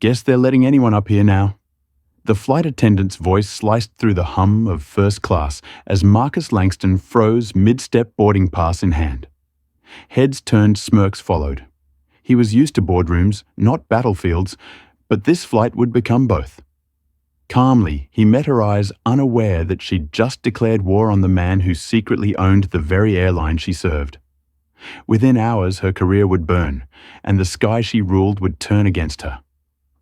Guess they're letting anyone up here now. The flight attendant's voice sliced through the hum of first class as Marcus Langston froze mid-step boarding pass in hand. Heads turned, smirks followed. He was used to boardrooms, not battlefields, but this flight would become both. Calmly, he met her eyes, unaware that she'd just declared war on the man who secretly owned the very airline she served. Within hours, her career would burn, and the sky she ruled would turn against her.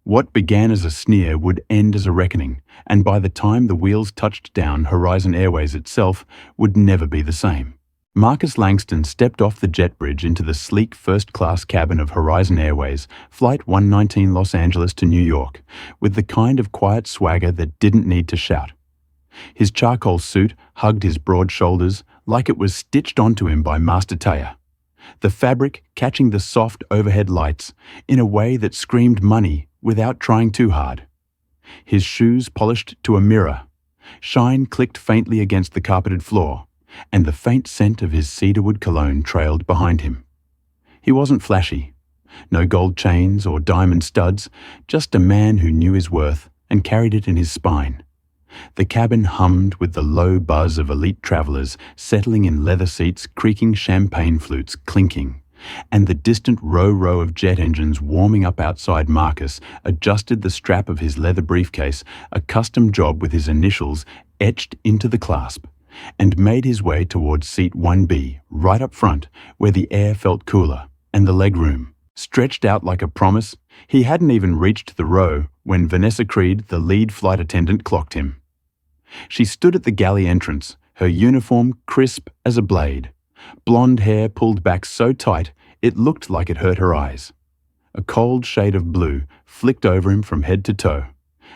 What began as a sneer would end as a reckoning, and by the time the wheels touched down, Horizon Airways itself would never be the same. Marcus Langston stepped off the jet bridge into the sleek first-class cabin of Horizon Airways, Flight 119 Los Angeles to New York, with the kind of quiet swagger that didn't need to shout. His charcoal suit hugged his broad shoulders like it was stitched onto him by Master Taya, the fabric catching the soft overhead lights in a way that screamed money without trying too hard. His shoes polished to a mirror. Shine clicked faintly against the carpeted floor, and the faint scent of his cedarwood cologne trailed behind him. He wasn't flashy. No gold chains or diamond studs, just a man who knew his worth and carried it in his spine. The cabin hummed with the low buzz of elite travelers settling in leather seats, creaking champagne flutes clinking, and the distant row of jet engines warming up outside. Marcus adjusted the strap of his leather briefcase, a custom job with his initials etched into the clasp, and made his way towards seat 1B, right up front, where the air felt cooler, and the legroom stretched out like a promise. He hadn't even reached the row when Vanessa Creed, the lead flight attendant, clocked him. She stood at the galley entrance, her uniform crisp as a blade, blonde hair pulled back so tight it looked like it hurt her eyes. A cold shade of blue flicked over him from head to toe,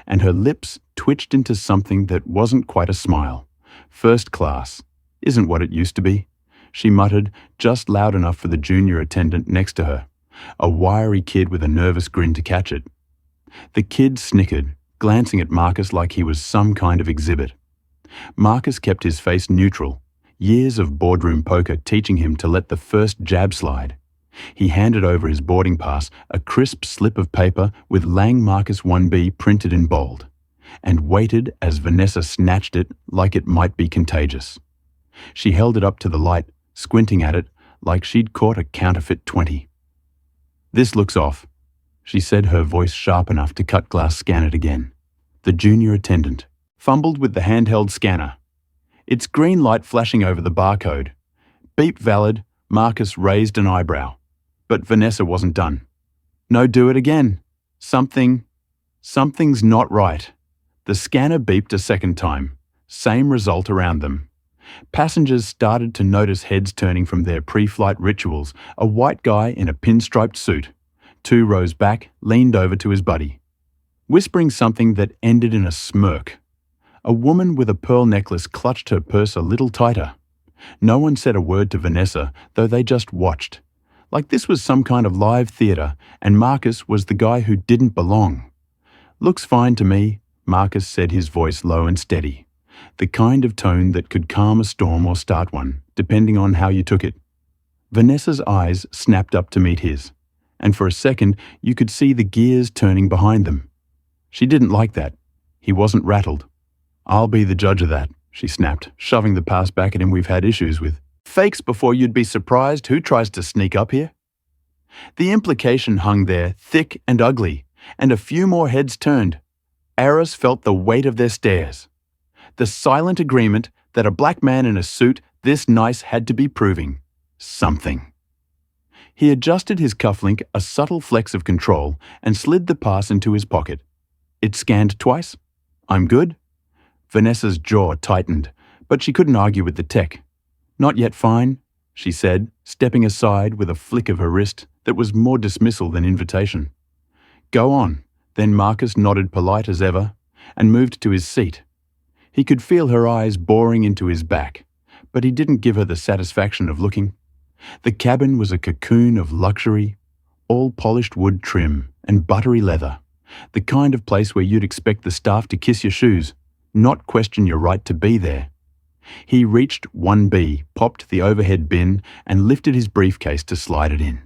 and her lips twitched into something that wasn't quite a smile. First class isn't what it used to be, she muttered, just loud enough for the junior attendant next to her, a wiry kid with a nervous grin to catch it. The kid snickered, glancing at Marcus like he was some kind of exhibit. Marcus kept his face neutral, years of boardroom poker teaching him to let the first jab slide. He handed over his boarding pass, a crisp slip of paper with Lang Marcus 1B printed in bold, and waited as Vanessa snatched it like it might be contagious. She held it up to the light, squinting at it like she'd caught a counterfeit 20. "This looks off," she said, her voice sharp enough to cut glass scan it again. The junior attendant fumbled with the handheld scanner. Its green light flashing over the barcode. Beep valid. Marcus raised an eyebrow. But Vanessa wasn't done. "No, do it again. Something's not right." The scanner beeped a second time. Same result around them. Passengers started to notice heads turning from their pre-flight rituals. A white guy in a pinstriped suit, 2 rows back, leaned over to his buddy, whispering something that ended in a smirk. A woman with a pearl necklace clutched her purse a little tighter. No one said a word to Vanessa, though they just watched, like this was some kind of live theater, and Marcus was the guy who didn't belong. "Looks fine to me," Marcus said, his voice low and steady, the kind of tone that could calm a storm or start one, depending on how you took it. Vanessa's eyes snapped up to meet his, and for a second you could see the gears turning behind them. She didn't like that. He wasn't rattled. "I'll be the judge of that," she snapped, shoving the pass back at him. "We've had issues with fakes before. You'd be surprised who tries to sneak up here." The implication hung there, thick and ugly, and a few more heads turned. Aris felt the weight of their stares. The silent agreement that a black man in a suit this nice had to be proving something. He adjusted his cufflink, a subtle flex of control, and slid the pass into his pocket. It scanned twice. "I'm good." Vanessa's jaw tightened, but she couldn't argue with the tech. "Not yet fine," she said, stepping aside with a flick of her wrist that was more dismissal than invitation. "Go on." Then Marcus nodded, polite as ever, and moved to his seat. He could feel her eyes boring into his back, but he didn't give her the satisfaction of looking. The cabin was a cocoon of luxury, all polished wood trim and buttery leather, the kind of place where you'd expect the staff to kiss your shoes, not question your right to be there. He reached 1B, popped the overhead bin, and lifted his briefcase to slide it in.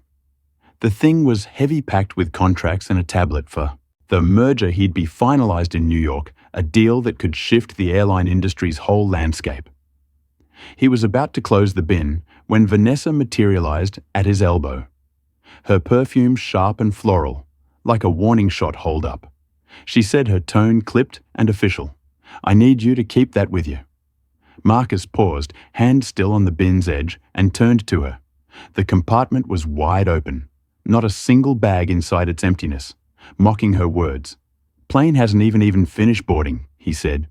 The thing was heavy, packed with contracts and a tablet for The merger he'd be finalized in New York, a deal that could shift the airline industry's whole landscape. He was about to close the bin when Vanessa materialized at his elbow. Her perfume sharp and floral, like a warning shot holed up. She said, her tone clipped and official. "I need you to keep that with you." Marcus paused, hand still on the bin's edge, and turned to her. The compartment was wide open, not a single bag inside its emptiness, mocking her words. "Plane hasn't even finished boarding," he said,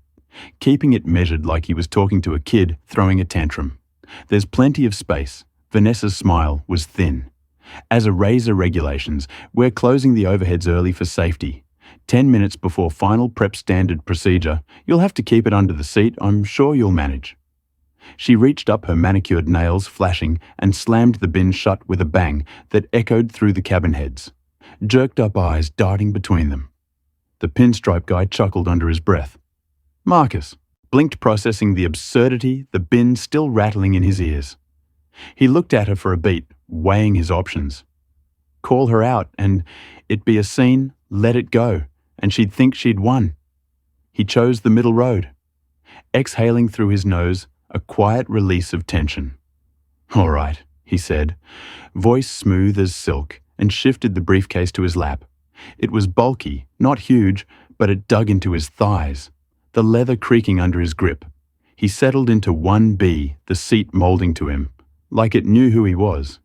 keeping it measured like he was talking to a kid throwing a tantrum. "There's plenty of space." Vanessa's smile was thin. "As a razor regulations, we're closing the overheads early for safety. 10 minutes before final prep standard procedure. You'll have to keep it under the seat. I'm sure you'll manage." She reached up, her manicured nails flashing, and slammed the bin shut with a bang that echoed through the cabin heads. Jerked up eyes darting between them. The pinstripe guy chuckled under his breath. Marcus blinked, processing the absurdity, the bin still rattling in his ears. He looked at her for a beat, weighing his options. Call her out, and it'd be a scene. Let it go, and she'd think she'd won. He chose the middle road. Exhaling through his nose, a quiet release of tension. "All right," he said, voice smooth as silk, and shifted the briefcase to his lap. It was bulky, not huge, but it dug into his thighs, the leather creaking under his grip. He settled into 1B, the seat molding to him, like it knew who he was.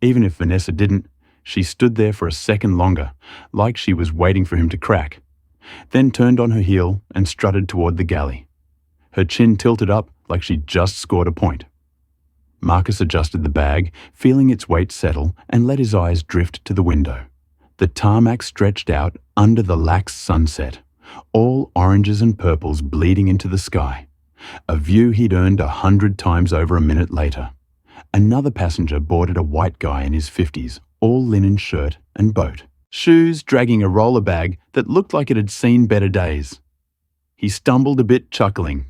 Even if Vanessa didn't, she stood there for a second longer, like she was waiting for him to crack, then turned on her heel and strutted toward the galley. Her chin tilted up like she'd just scored a point. Marcus adjusted the bag, feeling its weight settle, and let his eyes drift to the window. The tarmac stretched out under the lax sunset, all oranges and purples bleeding into the sky, a view he'd earned 100 times over a minute later. Another passenger boarded a white guy in his 50s, all linen shirt and boat, shoes dragging a roller bag that looked like it had seen better days. He stumbled a bit, chuckling.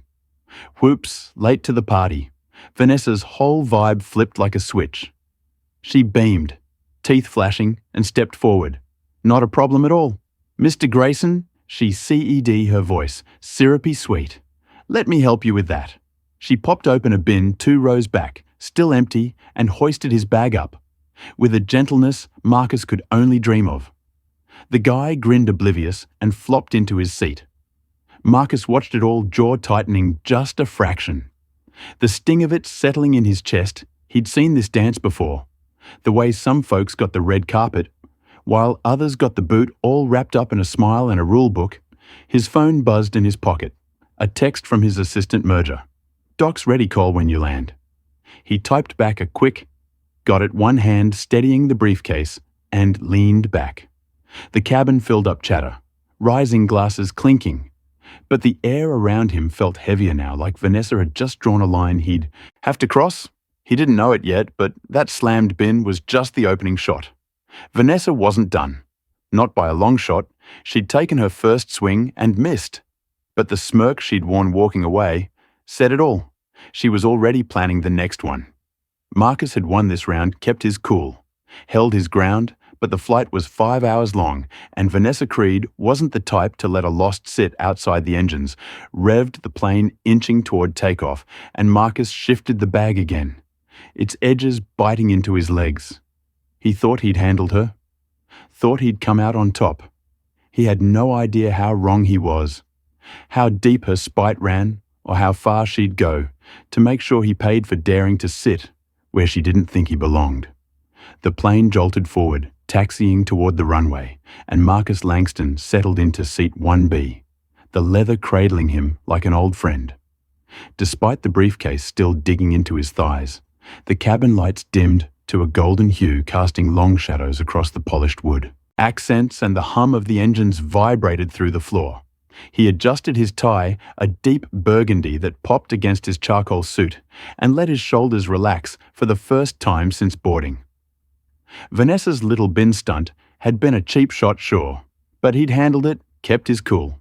Whoops, late to the party. Vanessa's whole vibe flipped like a switch. She beamed, teeth flashing, and stepped forward. "Not a problem at all. Mr. Grayson," she CE'd her voice, syrupy sweet. "Let me help you with that." She popped open a bin 2 rows back, still empty, and hoisted his bag up, with a gentleness Marcus could only dream of. The guy grinned oblivious and flopped into his seat. Marcus watched it all, jaw tightening just a fraction. The sting of it settling in his chest. He'd seen this dance before. The way some folks got the red carpet, while others got the boot, all wrapped up in a smile and a rule book. His phone buzzed in his pocket. A text from his assistant merger. "Doc's ready, call when you land." He typed back a quick, got it, one hand steadying the briefcase, and leaned back. The cabin filled up chatter, rising glasses clinking. But the air around him felt heavier now, like Vanessa had just drawn a line he'd have to cross. He didn't know it yet, but that slammed bin was just the opening shot. Vanessa wasn't done. Not by a long shot. She'd taken her first swing and missed. But the smirk she'd worn walking away said it all. She was already planning the next one. Marcus had won this round, kept his cool, held his ground, but the flight was 5 hours long, and Vanessa Creed wasn't the type to let a lost sit outside the engines. Revved the plane inching toward takeoff, and Marcus shifted the bag again, its edges biting into his legs. He thought he'd handled her, thought he'd come out on top. He had no idea how wrong he was, how deep her spite ran, or how far she'd go to make sure he paid for daring to sit where she didn't think he belonged. The plane jolted forward, taxiing toward the runway, and Marcus Langston settled into seat 1B, the leather cradling him like an old friend. Despite the briefcase still digging into his thighs, the cabin lights dimmed to a golden hue, casting long shadows across the polished wood. Accents and the hum of the engines vibrated through the floor. He adjusted his tie, a deep burgundy that popped against his charcoal suit, and let his shoulders relax for the first time since boarding. Vanessa's little bin stunt had been a cheap shot, sure, but he'd handled it, kept his cool.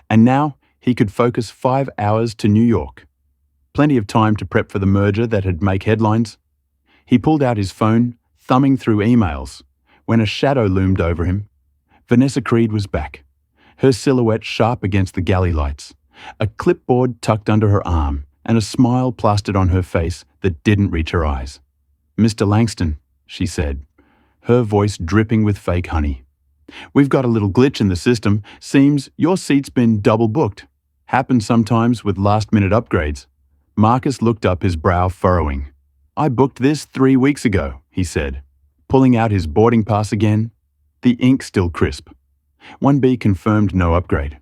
And now he could focus 5 hours to New York. Plenty of time to prep for the merger that'd make headlines. He pulled out his phone, thumbing through emails, when a shadow loomed over him. Vanessa Creed was back, her silhouette sharp against the galley lights, a clipboard tucked under her arm, and a smile plastered on her face that didn't reach her eyes. "Mr. Langston," she said, her voice dripping with fake honey. "We've got a little glitch in the system. Seems your seat's been double booked. Happens sometimes with last-minute upgrades." Marcus looked up, his brow furrowing. "I booked this 3 weeks ago," he said, pulling out his boarding pass again, the ink still crisp. 1B confirmed no upgrade.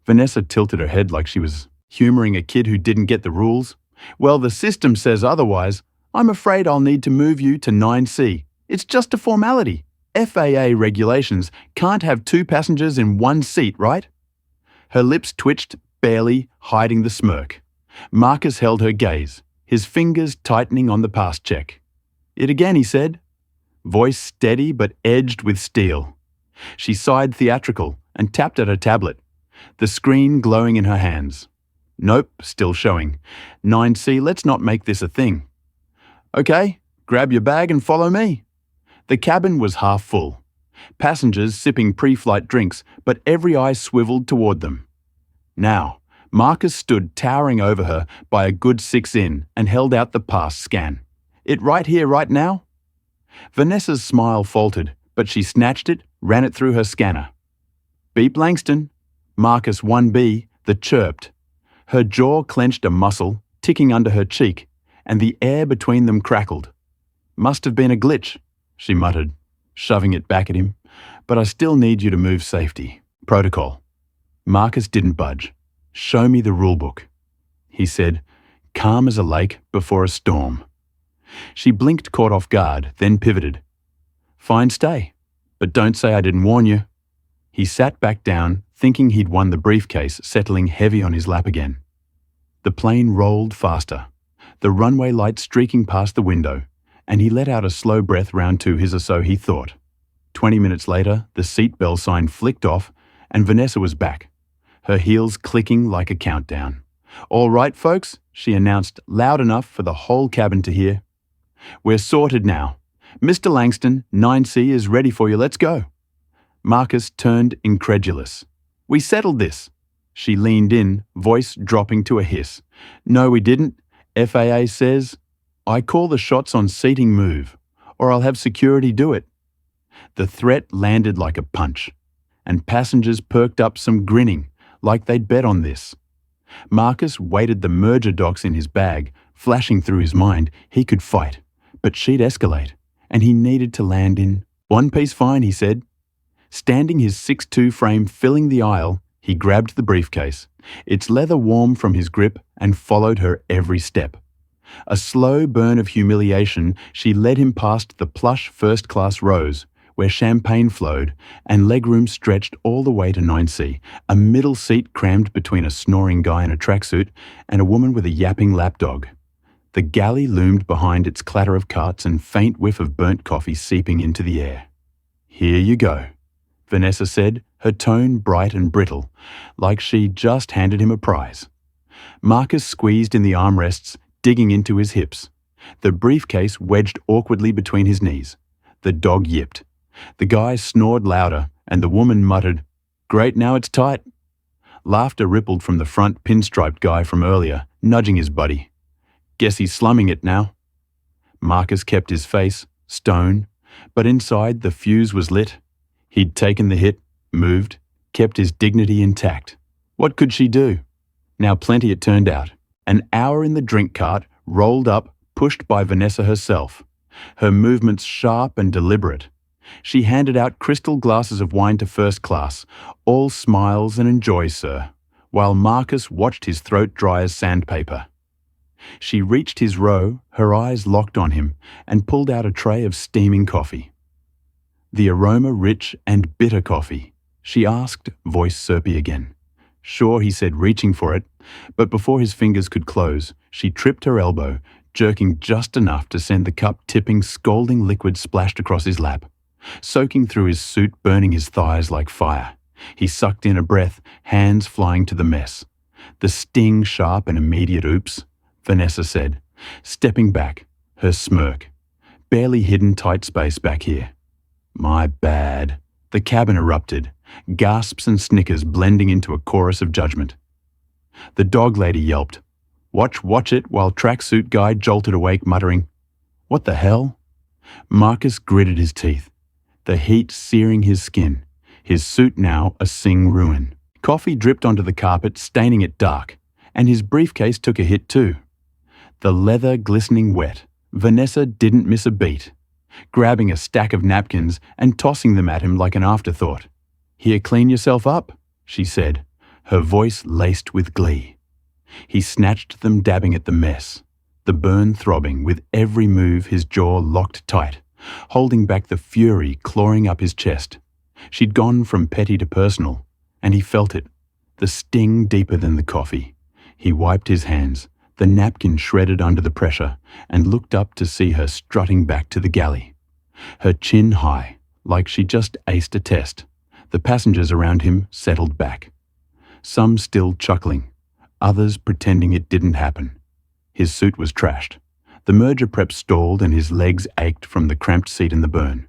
Vanessa tilted her head like she was humoring a kid who didn't get the rules. "Well, the system says otherwise. I'm afraid I'll need to move you to 9C. It's just a formality. FAA regulations can't have 2 passengers in 1 seat, right?" Her lips twitched, barely hiding the smirk. Marcus held her gaze, his fingers tightening on the pass check. "It again," he said, voice steady but edged with steel. She sighed theatrical and tapped at her tablet, the screen glowing in her hands. "Nope, still showing. 9C, let's not make this a thing." "Okay, grab your bag and follow me." The cabin was half full. Passengers sipping pre-flight drinks, but every eye swiveled toward them. Now, Marcus stood towering over her by a good 6 in and held out the pass scan. "It right here, right now?" Vanessa's smile faltered, but she snatched it, ran it through her scanner. "Beep Langston." Marcus 1B, the chirped. Her jaw clenched a muscle, ticking under her cheek, and the air between them crackled. "Must have been a glitch," she muttered, shoving it back at him. "But I still need you to move safety. Protocol." Marcus didn't budge. "Show me the rulebook," he said, calm as a lake before a storm. She blinked, caught off guard, then pivoted. "Fine, stay. But don't say I didn't warn you." He sat back down, thinking he'd won the briefcase, settling heavy on his lap again. The plane rolled faster, the runway light streaking past the window, and he let out a slow breath. Round 2 his or so, he thought. 20 minutes later, the seatbelt sign flicked off, and Vanessa was back, her heels clicking like a countdown. "All right, folks," she announced loud enough for the whole cabin to hear. "We're sorted now. Mr. Langston, 9C is ready for you. Let's go." Marcus turned incredulous. "We settled this." She leaned in, voice dropping to a hiss. "No, we didn't. FAA says, I call the shots on seating move, or I'll have security do it." The threat landed like a punch, and passengers perked up, some grinning, like they'd bet on this. Marcus weighted the merger docs in his bag, flashing through his mind he could fight, but she'd escalate, and he needed to land in 1 piece. "Fine," he said. Standing, his 6'2" frame filling the aisle, he grabbed the briefcase, its leather warm from his grip, and followed her every step. A slow burn of humiliation, she led him past the plush first-class rows, where champagne flowed and legroom stretched all the way to 9C, a middle seat crammed between a snoring guy in a tracksuit and a woman with a yapping lapdog. The galley loomed behind, its clatter of carts and faint whiff of burnt coffee seeping into the air. "Here you go," Vanessa said, her tone bright and brittle, like she'd just handed him a prize. Marcus squeezed in the armrests, digging into his hips. The briefcase wedged awkwardly between his knees. The dog yipped. The guy snored louder, and the woman muttered, "Great, now it's tight." Laughter rippled from the front pinstriped guy from earlier, nudging his buddy. "Guess he's slumming it now." Marcus kept his face, stone, but inside the fuse was lit. He'd taken the hit, moved, kept his dignity intact. What could she do? Now plenty, it turned out. An hour in the drink cart, rolled up, pushed by Vanessa herself, her movements sharp and deliberate. She handed out crystal glasses of wine to first class, all smiles and enjoy, sir, while Marcus watched his throat dry as sandpaper. She reached his row, her eyes locked on him, and pulled out a tray of steaming coffee. The aroma rich and bitter coffee, she asked, voice syrupy again. "Sure," he said, reaching for it, but before his fingers could close, she tripped her elbow, jerking just enough to send the cup tipping, scalding liquid splashed across his lap, soaking through his suit, burning his thighs like fire. He sucked in a breath, hands flying to the mess. "The sting, sharp and immediate oops," Vanessa said, stepping back, her smirk. "Barely hidden tight space back here." "My bad." The cabin erupted, gasps and snickers blending into a chorus of judgment. The dog lady yelped, watch it," while tracksuit guy jolted awake muttering, "What the hell?" Marcus gritted his teeth, the heat searing his skin, his suit now a sing ruin. Coffee dripped onto the carpet, staining it dark, and his briefcase took a hit too. The leather glistening wet, Vanessa didn't miss a beat, grabbing a stack of napkins and tossing them at him like an afterthought. "Here, clean yourself up," she said, her voice laced with glee. He snatched them, dabbing at the mess, the burn throbbing with every move, his jaw locked tight, holding back the fury clawing up his chest. She'd gone from petty to personal, and he felt it, the sting deeper than the coffee. He wiped his hands, the napkin shredded under the pressure, and looked up to see her strutting back to the galley. Her chin high, like she just aced a test. The passengers around him settled back, some still chuckling, others pretending it didn't happen. His suit was trashed. The merger prep stalled and his legs ached from the cramped seat in the burn.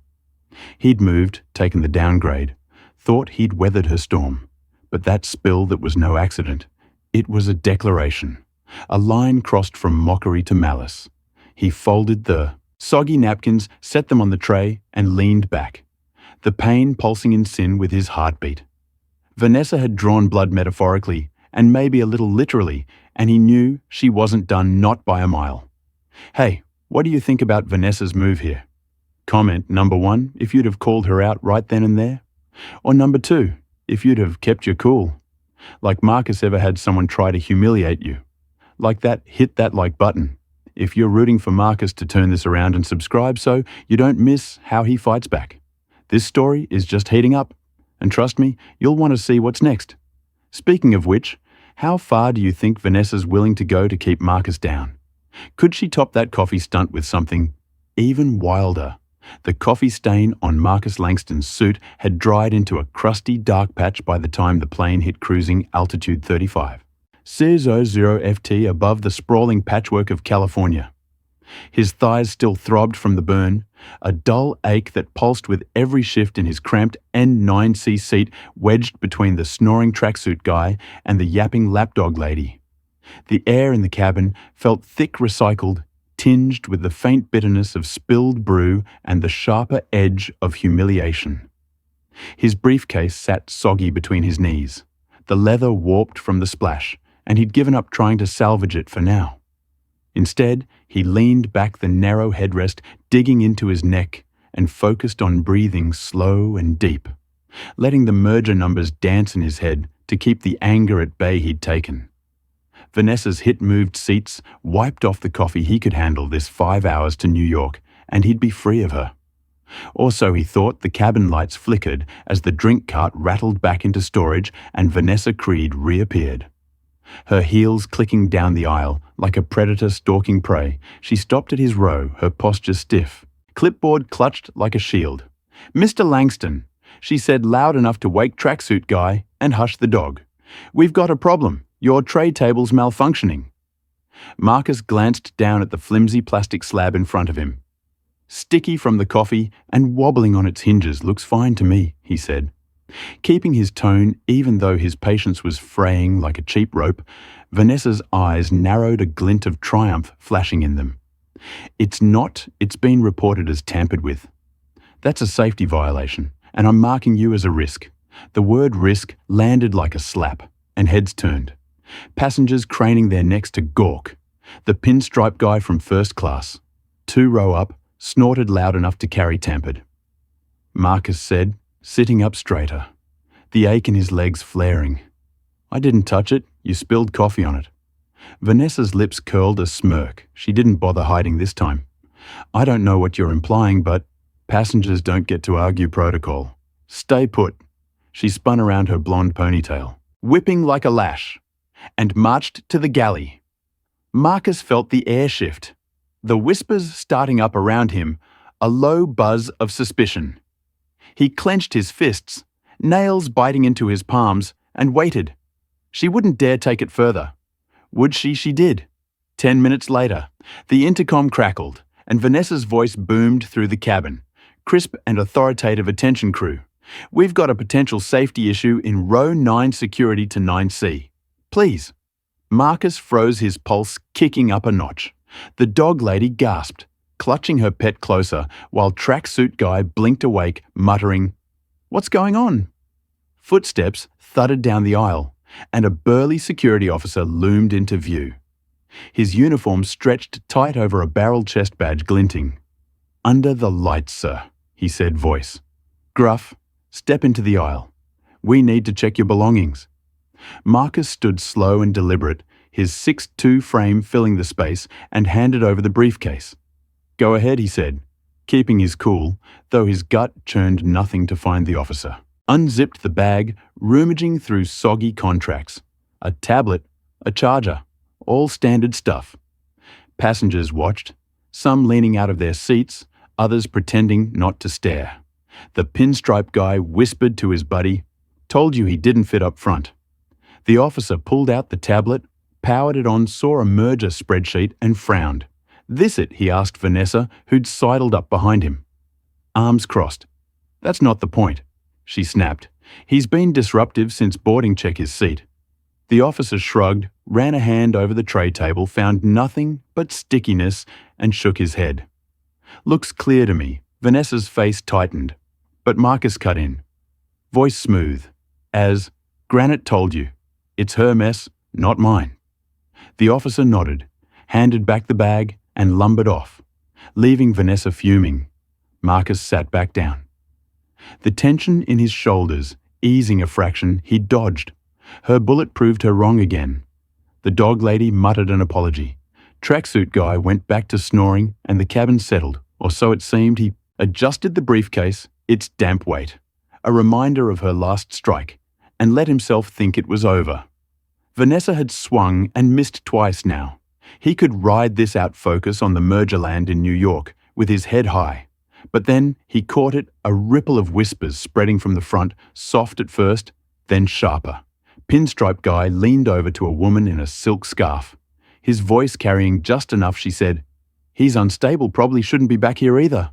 He'd moved, taken the downgrade, thought he'd weathered her storm. But that spill that was no accident, it was a declaration, a line crossed from mockery to malice. He folded the soggy napkins, set them on the tray, and leaned back, the pain pulsing in sin with his heartbeat. Vanessa had drawn blood metaphorically, and maybe a little literally, and he knew she wasn't done, not by a mile. "Hey, what do you think about Vanessa's move here?" Comment number 1, if you'd have called her out right then and there. Or number 2, if you'd have kept your cool. Like Marcus ever had someone try to humiliate you. Like that, hit that like button. If you're rooting for Marcus to turn this around, and subscribe so you don't miss how he fights back. This story is just heating up, and trust me, you'll want to see what's next. Speaking of which, how far do you think Vanessa's willing to go to keep Marcus down? Could she top that coffee stunt with something even wilder? The coffee stain on Marcus Langston's suit had dried into a crusty dark patch by the time the plane hit cruising altitude 35. CZ0FT above the sprawling patchwork of California. His thighs still throbbed from the burn, a dull ache that pulsed with every shift in his cramped N9C seat wedged between the snoring tracksuit guy and the yapping lapdog lady. The air in the cabin felt thick recycled, tinged with the faint bitterness of spilled brew and the sharper edge of humiliation. His briefcase sat soggy between his knees, the leather warped from the splash, and he'd given up trying to salvage it for now. Instead, he leaned back the narrow headrest, digging into his neck, and focused on breathing slow and deep, letting the merger numbers dance in his head to keep the anger at bay he'd taken. Vanessa's hit-moved seats wiped off the coffee he could handle this 5 hours to New York, and he'd be free of her. Or so he thought. The cabin lights flickered as the drink cart rattled back into storage and Vanessa Creed reappeared. Her heels clicking down the aisle like a predator stalking prey, she stopped at his row, her posture stiff, clipboard clutched like a shield. "Mr. Langston," she said loud enough to wake tracksuit guy and hush the dog. "We've got a problem. Your tray table's malfunctioning." Marcus glanced down at the flimsy plastic slab in front of him. "Sticky from the coffee and wobbling on its hinges looks fine to me," he said. Keeping his tone even though his patience was fraying like a cheap rope, Vanessa's eyes narrowed, a glint of triumph flashing in them. "It's been reported as tampered with. That's a safety violation, and I'm marking you as a risk." The word risk landed like a slap, and heads turned. Passengers craning their necks to gawk. The pinstripe guy from first class, 2 row up, snorted loud enough to carry tampered. Marcus said, sitting up straighter, the ache in his legs flaring. "I didn't touch it. You spilled coffee on it." Vanessa's lips curled a smirk. She didn't bother hiding this time. "I don't know what you're implying, but passengers don't get to argue protocol. Stay put." She spun around her blonde ponytail, whipping like a lash, and marched to the galley. Marcus felt the air shift, the whispers starting up around him, a low buzz of suspicion. He clenched his fists, nails biting into his palms, and waited. She wouldn't dare take it further. Would she? She did. 10 minutes later, the intercom crackled, and Vanessa's voice boomed through the cabin, crisp and authoritative. "Attention crew. We've got a potential safety issue in row 9 security to 9C. Please. Marcus froze, his pulse kicking up a notch. The dog lady gasped, clutching her pet closer, while tracksuit guy blinked awake, muttering, "What's going on?" Footsteps thudded down the aisle, and a burly security officer loomed into view. His uniform stretched tight over a barrel chest badge glinting. "Under the lights, sir," he said, voice gruff. "Step into the aisle. We need to check your belongings." Marcus stood slow and deliberate, his 6'2" frame filling the space, and handed over the briefcase. "Go ahead," he said, keeping his cool, though his gut churned nothing to find the officer. Unzipped the bag, rummaging through soggy contracts. A tablet, a charger, all standard stuff. Passengers watched, some leaning out of their seats, others pretending not to stare. The pinstripe guy whispered to his buddy, "Told you he didn't fit up front." The officer pulled out the tablet, powered it on, saw a merger spreadsheet, and frowned. "This it?" he asked Vanessa, who'd sidled up behind him. Arms crossed. "That's not the point," she snapped. "He's been disruptive since boarding check his seat." The officer shrugged, ran a hand over the tray table, found nothing but stickiness, and shook his head. "Looks clear to me." Vanessa's face tightened, but Marcus cut in. Voice smooth, as, "Granite told you. It's her mess, not mine." The officer nodded, handed back the bag, and lumbered off, leaving Vanessa fuming. Marcus sat back down. The tension in his shoulders easing a fraction, he dodged. Her bullet proved her wrong again. The dog lady muttered an apology. Tracksuit guy went back to snoring, and the cabin settled, or so it seemed. He adjusted the briefcase, its damp weight, a reminder of her last strike, and let himself think it was over. Vanessa had swung and missed twice now. He could ride this out focus on the merger land in New York, with his head high. But then he caught it, a ripple of whispers spreading from the front, soft at first, then sharper. Pinstripe guy leaned over to a woman in a silk scarf. His voice carrying just enough, she said, "He's unstable, probably shouldn't be back here either."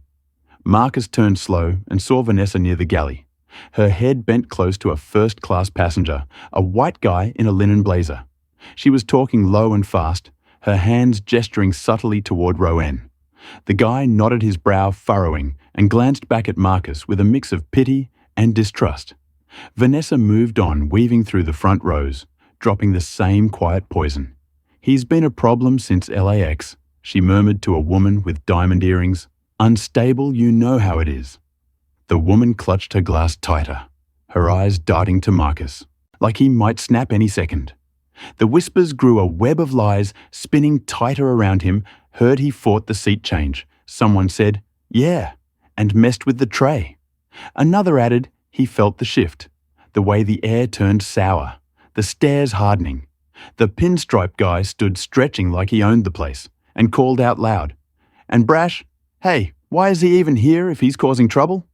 Marcus turned slow and saw Vanessa near the galley. Her head bent close to a first-class passenger, a white guy in a linen blazer. She was talking low and fast, her hands gesturing subtly toward row N. The guy nodded, his brow furrowing, and glanced back at Marcus with a mix of pity and distrust. Vanessa moved on, weaving through the front rows, dropping the same quiet poison. "He's been a problem since LAX," she murmured to a woman with diamond earrings. "Unstable, you know how it is." The woman clutched her glass tighter, her eyes darting to Marcus, like he might snap any second. The whispers grew, a web of lies spinning tighter around him. Heard he fought the seat change. Someone said, "Yeah," and messed with the tray. Another added he felt the shift, the way the air turned sour, the stares hardening. The pinstripe guy stood stretching like he owned the place, and called out loud, "And brash, hey, why is he even here if he's causing trouble?"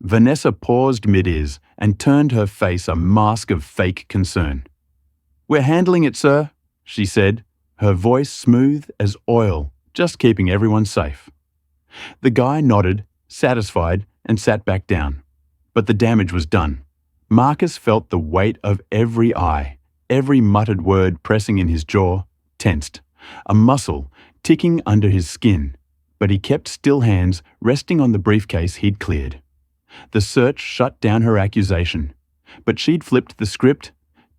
Vanessa paused mid-ears and turned her face a mask of fake concern. "We're handling it, sir," she said, her voice smooth as oil, just keeping everyone safe. The guy nodded, satisfied, and sat back down. But the damage was done. Marcus felt the weight of every eye, every muttered word pressing in his jaw, tensed, a muscle ticking under his skin. But he kept still, hands resting on the briefcase he'd cleared. The search shut down her accusation, but she'd flipped the script,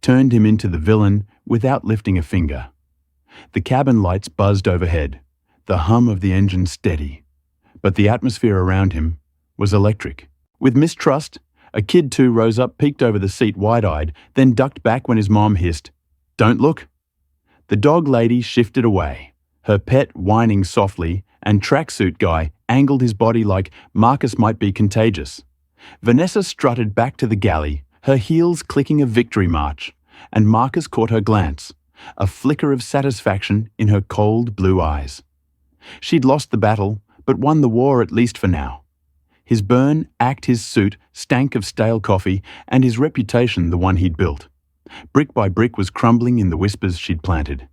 turned him into the villain without lifting a finger. The cabin lights buzzed overhead, the hum of the engine steady, but the atmosphere around him was electric. With mistrust, a kid too rose up, peeked over the seat wide-eyed, then ducked back when his mom hissed, "Don't look." The dog lady shifted away, her pet whining softly, and tracksuit guy angled his body like Marcus might be contagious. Vanessa strutted back to the galley, her heels clicking a victory march, and Marcus caught her glance, a flicker of satisfaction in her cold blue eyes. She'd lost the battle, but won the war at least for now. His burn ached, his suit stank of stale coffee, and his reputation the one he'd built. Brick by brick was crumbling in the whispers she'd planted.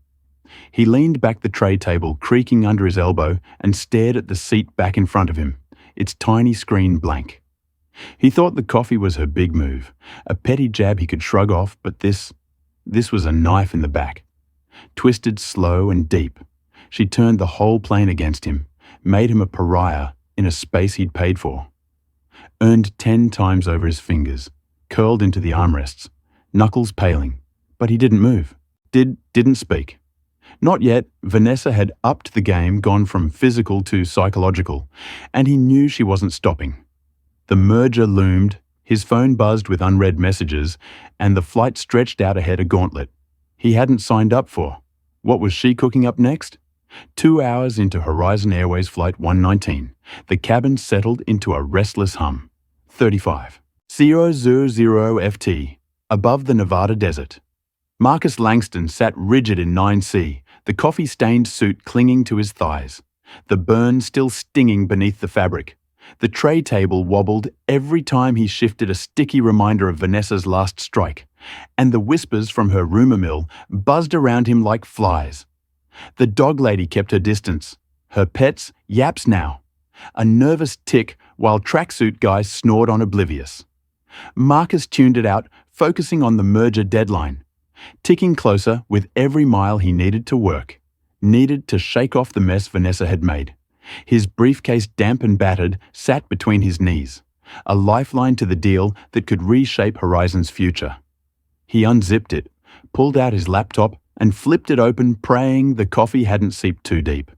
He leaned back, the tray table creaking under his elbow, and stared at the seat back in front of him, its tiny screen blank. He thought the coffee was her big move, a petty jab he could shrug off, but this was a knife in the back. Twisted slow and deep, she turned the whole plane against him, made him a pariah in a space he'd paid for. Earned 10 times over his fingers, curled into the armrests, knuckles paling, but he didn't move, didn't speak. Not yet, Vanessa had upped the game, gone from physical to psychological, and he knew she wasn't stopping. The merger loomed, his phone buzzed with unread messages, and the flight stretched out ahead a gauntlet he hadn't signed up for. What was she cooking up next? 2 hours into Horizon Airways Flight 119, the cabin settled into a restless hum. 35. 000 FT, above the Nevada desert. Marcus Langston sat rigid in 9C, the coffee-stained suit clinging to his thighs, the burn still stinging beneath the fabric. The tray table wobbled every time he shifted a sticky reminder of Vanessa's last strike, and the whispers from her rumor mill buzzed around him like flies. The dog lady kept her distance. Her pets, yaps now. A nervous tick while tracksuit guys snored on oblivious. Marcus tuned it out, focusing on the merger deadline. Ticking closer with every mile he needed to work. Needed to shake off the mess Vanessa had made. His briefcase, damp and battered, sat between his knees. A lifeline to the deal that could reshape Horizon's future. He unzipped it, pulled out his laptop, and flipped it open, praying the coffee hadn't seeped too deep.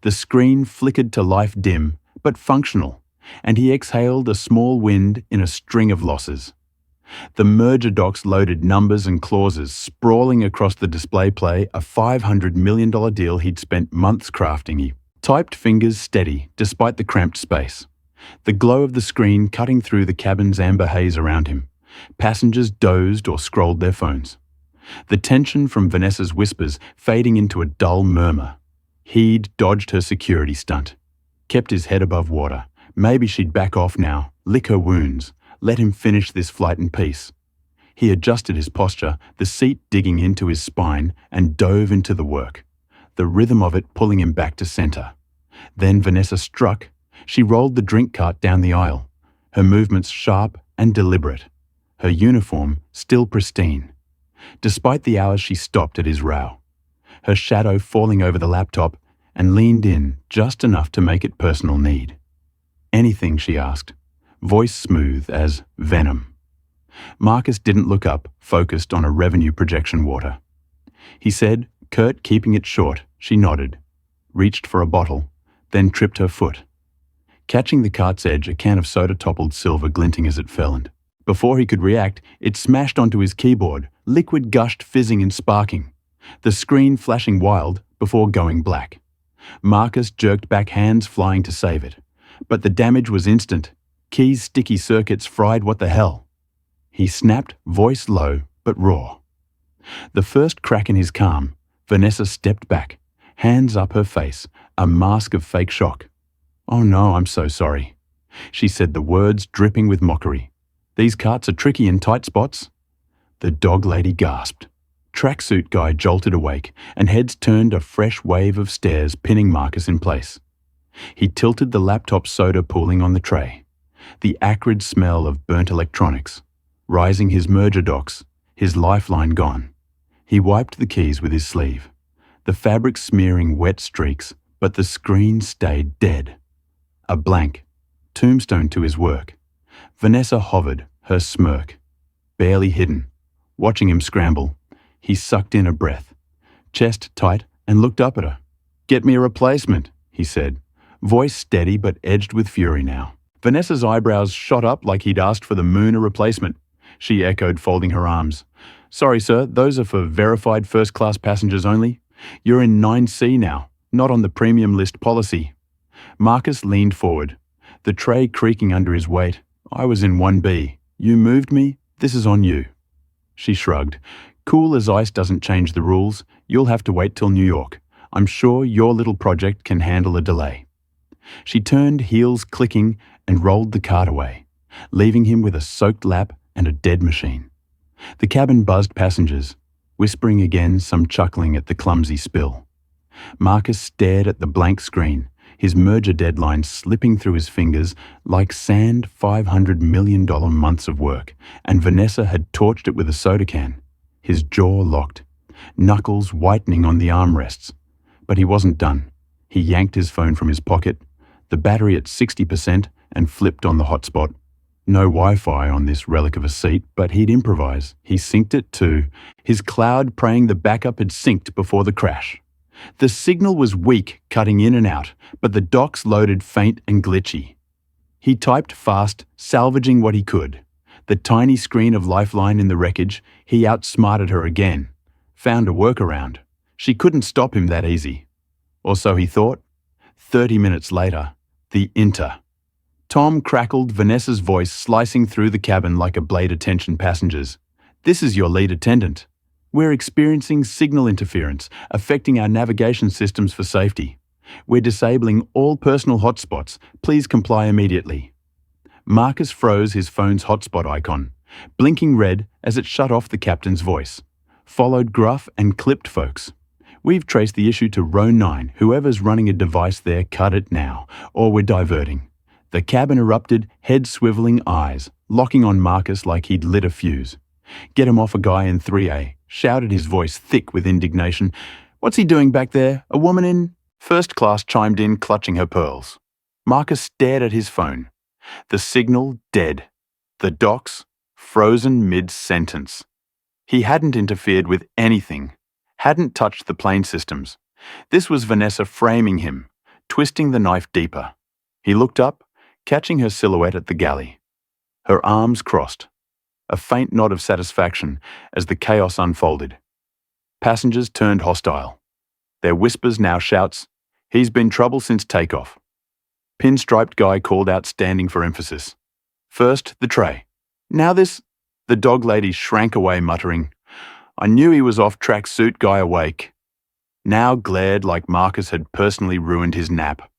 The screen flickered to life dim, but functional, and he exhaled a small wind in a string of losses. The merger docs loaded numbers and clauses, sprawling across the display play, a $500 million deal he'd spent months crafting. He typed, fingers steady, despite the cramped space. The glow of the screen cutting through the cabin's amber haze around him. Passengers dozed or scrolled their phones. The tension from Vanessa's whispers fading into a dull murmur. He'd dodged her security stunt. Kept his head above water. Maybe she'd back off now, lick her wounds, let him finish this flight in peace. He adjusted his posture, the seat digging into his spine, and dove into the work, the rhythm of it pulling him back to center. Then Vanessa struck. She rolled the drink cart down the aisle, her movements sharp and deliberate, her uniform still pristine. Despite the hours, she stopped at his row, her shadow falling over the laptop, and leaned in just enough to make it personal need. Anything, she asked, voice smooth as venom. Marcus didn't look up, focused on a revenue projection water. He said, curt, keeping it short. She nodded, reached for a bottle, then tripped her foot. Catching the cart's edge, a can of soda toppled silver, glinting as it fell, and before he could react, it smashed onto his keyboard, liquid gushed, fizzing and sparking, the screen flashing wild before going black. Marcus jerked back, hands flying to save it. But the damage was instant. Key's sticky circuits fried. What the hell? He snapped, voice low but raw. The first crack in his calm, Vanessa stepped back, hands up her face, a mask of fake shock. Oh no, I'm so sorry. She said, the words dripping with mockery. These carts are tricky in tight spots. The dog lady gasped. Tracksuit guy jolted awake, and heads turned, a fresh wave of stares pinning Marcus in place. He tilted the laptop, soda pooling on the tray. The acrid smell of burnt electronics, rising his merger docs, his lifeline gone. He wiped the keys with his sleeve, the fabric smearing wet streaks, but the screen stayed dead. A blank, tombstone to his work. Vanessa hovered, her smirk, barely hidden. Watching him scramble, he sucked in a breath, chest tight, and looked up at her. Get me a replacement, he said, voice steady but edged with fury now. Vanessa's eyebrows shot up like he'd asked for the moon a replacement. She echoed, folding her arms. Sorry, sir, those are for verified first-class passengers only. You're in 9C now, not on the premium list policy. Marcus leaned forward, the tray creaking under his weight. I was in 1B. You moved me. This is on you. She shrugged. Cool as ice doesn't change the rules. You'll have to wait till New York. I'm sure your little project can handle a delay. She turned, heels clicking, and rolled the cart away, leaving him with a soaked lap and a dead machine. The cabin buzzed passengers, whispering again, some chuckling at the clumsy spill. Marcus stared at the blank screen, his merger deadline slipping through his fingers like sand. $500 million months of work, and Vanessa had torched it with a soda can. His jaw locked, knuckles whitening on the armrests. But he wasn't done. He yanked his phone from his pocket, the battery at 60%, and flipped on the hotspot. No Wi-Fi on this relic of a seat, but he'd improvise. He synced it too, his cloud praying the backup had synced before the crash. The signal was weak, cutting in and out, but the docs loaded faint and glitchy. He typed fast, salvaging what he could. The tiny screen of Lifeline in the wreckage, he outsmarted her again. Found a workaround. She couldn't stop him that easy. Or so he thought. 30 minutes later, the Inter. Tom crackled, Vanessa's voice slicing through the cabin like a blade. Attention passengers. This is your lead attendant. We're experiencing signal interference, affecting our navigation systems for safety. We're disabling all personal hotspots. Please comply immediately. Marcus froze his phone's hotspot icon, blinking red as it shut off the captain's voice. Followed gruff and clipped folks. We've traced the issue to row 9. Whoever's running a device there, cut it now, or we're diverting. The cabin erupted, head swiveling, eyes, locking on Marcus like he'd lit a fuse. Get him off a guy in 3A, shouted, his voice thick with indignation. What's he doing back there? A woman in? First class chimed in, clutching her pearls. Marcus stared at his phone. The signal dead. The docs frozen mid-sentence. He hadn't interfered with anything, hadn't touched the plane systems. This was Vanessa framing him, twisting the knife deeper. He looked up, catching her silhouette at the galley. Her arms crossed. A faint nod of satisfaction as the chaos unfolded. Passengers turned hostile. Their whispers now shouts, "He's been trouble since takeoff." Pinstriped guy called out, standing for emphasis. First, the tray. Now this. The dog lady shrank away, muttering, "I knew he was off track, suit guy awake." Now glared like Marcus had personally ruined his nap.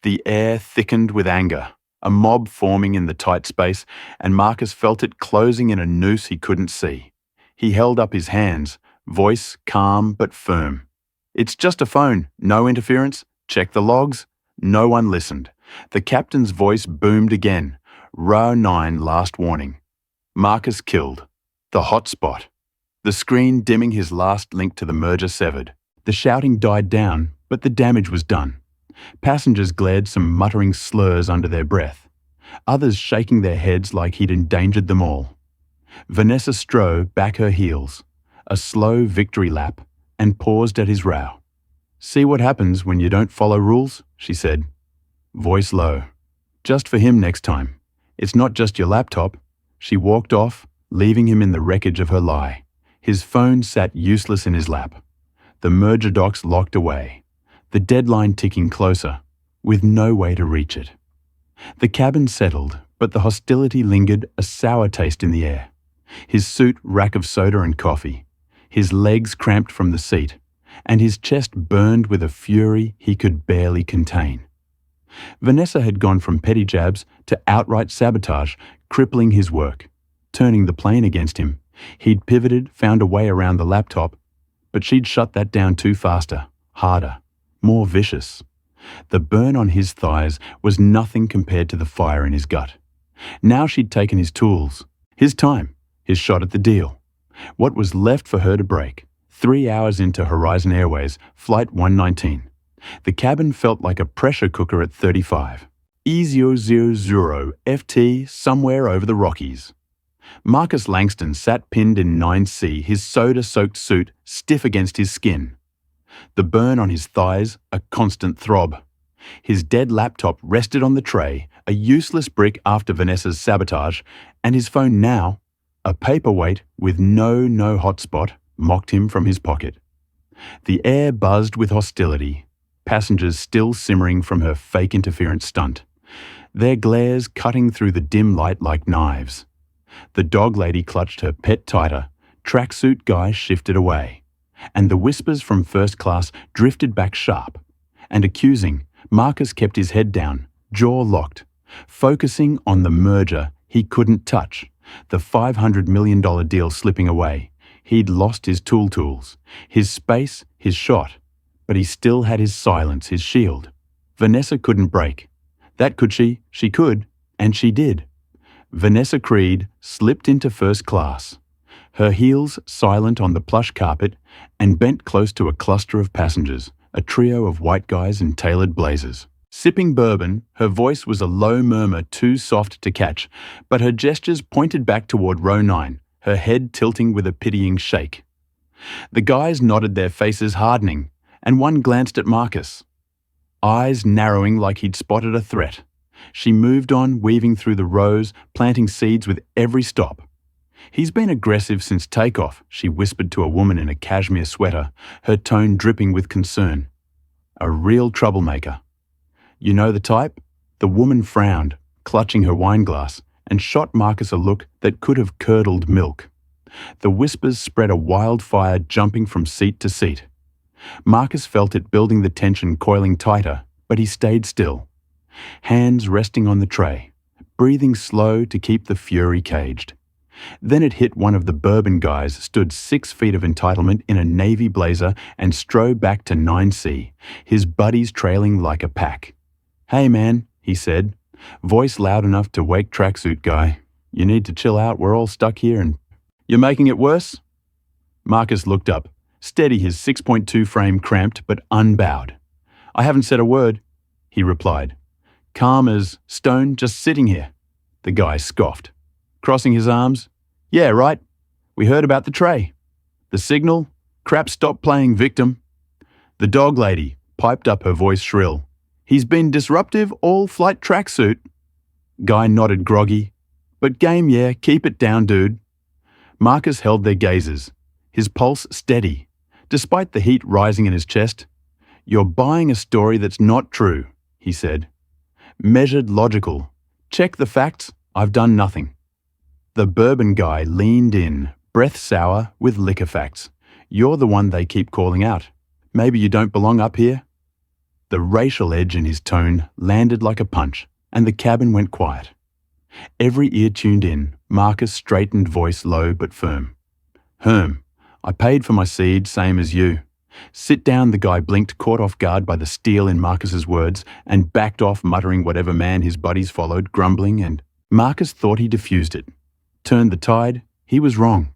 The air thickened with anger, a mob forming in the tight space, and Marcus felt it closing in a noose he couldn't see. He held up his hands, voice calm but firm. "It's just a phone, no interference. Check the logs." No one listened. The captain's voice boomed again. Row 9, last warning. Marcus killed. The hotspot. The screen dimming, his last link to the merger severed. The shouting died down, but the damage was done. Passengers glared, some muttering slurs under their breath. Others shaking their heads like he'd endangered them all. Vanessa strode back her heels, a slow victory lap, and paused at his row. "See what happens when you don't follow rules?" she said. Voice low. "Just for him next time. It's not just your laptop." She walked off, leaving him in the wreckage of her lie. His phone sat useless in his lap. The merger docs locked away. The deadline ticking closer, with no way to reach it. The cabin settled, but the hostility lingered, a sour taste in the air. His suit rack of soda and coffee, his legs cramped from the seat, and his chest burned with a fury he could barely contain. Vanessa had gone from petty jabs to outright sabotage, crippling his work, turning the plane against him. He'd pivoted, found a way around the laptop, but she'd shut that down too faster, harder, more vicious. The burn on his thighs was nothing compared to the fire in his gut. Now she'd taken his tools, his time, his shot at the deal. What was left for her to break? 3 hours into Horizon Airways, Flight 119. The cabin felt like a pressure cooker at 35. E000 FT somewhere over the Rockies. Marcus Langston sat pinned in 9C, his soda-soaked suit stiff against his skin. The burn on his thighs, a constant throb. His dead laptop rested on the tray, a useless brick after Vanessa's sabotage, and his phone now, a paperweight with no hotspot, mocked him from his pocket. The air buzzed with hostility, passengers still simmering from her fake interference stunt, their glares cutting through the dim light like knives. The dog lady clutched her pet tighter, tracksuit guy shifted away, and the whispers from first class drifted back sharp. And accusing, Marcus kept his head down, jaw locked, focusing on the merger he couldn't touch, the $500 million deal slipping away. He'd lost his tools, his space, his shot, but he still had his silence, his shield. Vanessa couldn't break. That could she? She could, and she did. Vanessa Creed slipped into first class, her heels silent on the plush carpet, and bent close to a cluster of passengers, a trio of white guys in tailored blazers. Sipping bourbon, her voice was a low murmur too soft to catch, but her gestures pointed back toward row 9, her head tilting with a pitying shake. The guys nodded, their faces hardening, and one glanced at Marcus, eyes narrowing like he'd spotted a threat. She moved on, weaving through the rows, planting seeds with every stop. "He's been aggressive since takeoff," she whispered to a woman in a cashmere sweater, her tone dripping with concern. "A real troublemaker." "You know the type?" The woman frowned, clutching her wineglass, and shot Marcus a look that could have curdled milk. The whispers spread a wildfire, jumping from seat to seat. Marcus felt it building, the tension coiling tighter, but he stayed still, hands resting on the tray, breathing slow to keep the fury caged. Then it hit one of the bourbon guys, stood 6 feet of entitlement in a navy blazer, and strode back to 9C, his buddies trailing like a pack. "Hey man," he said, voice loud enough to wake tracksuit guy. "You need to chill out, we're all stuck here and..." "You're making it worse?" Marcus looked up, steady, his 6.2 frame cramped but unbowed. "I haven't said a word," he replied, calm as stone, just sitting here. The guy scoffed, crossing his arms. "Yeah, right. We heard about the tray. The signal? Crap, stop playing victim." The dog lady piped up, her voice shrill. "He's been disruptive, all flight tracksuit." Guy nodded, groggy. "But game, yeah, keep it down, dude." Marcus held their gazes, his pulse steady, despite the heat rising in his chest. "You're buying a story that's not true," he said. "Measured, logical. Check the facts. I've done nothing." The bourbon guy leaned in, breath sour with liquor facts. "You're the one they keep calling out. Maybe you don't belong up here?" The racial edge in his tone landed like a punch, and the cabin went quiet. Every ear tuned in, Marcus' straightened voice low but firm. "Herm, I paid for my seed, same as you. Sit down." The guy blinked, caught off guard by the steel in Marcus's words, and backed off, muttering whatever man his buddies followed, grumbling, and Marcus thought he diffused it. Turned the tide, he was wrong.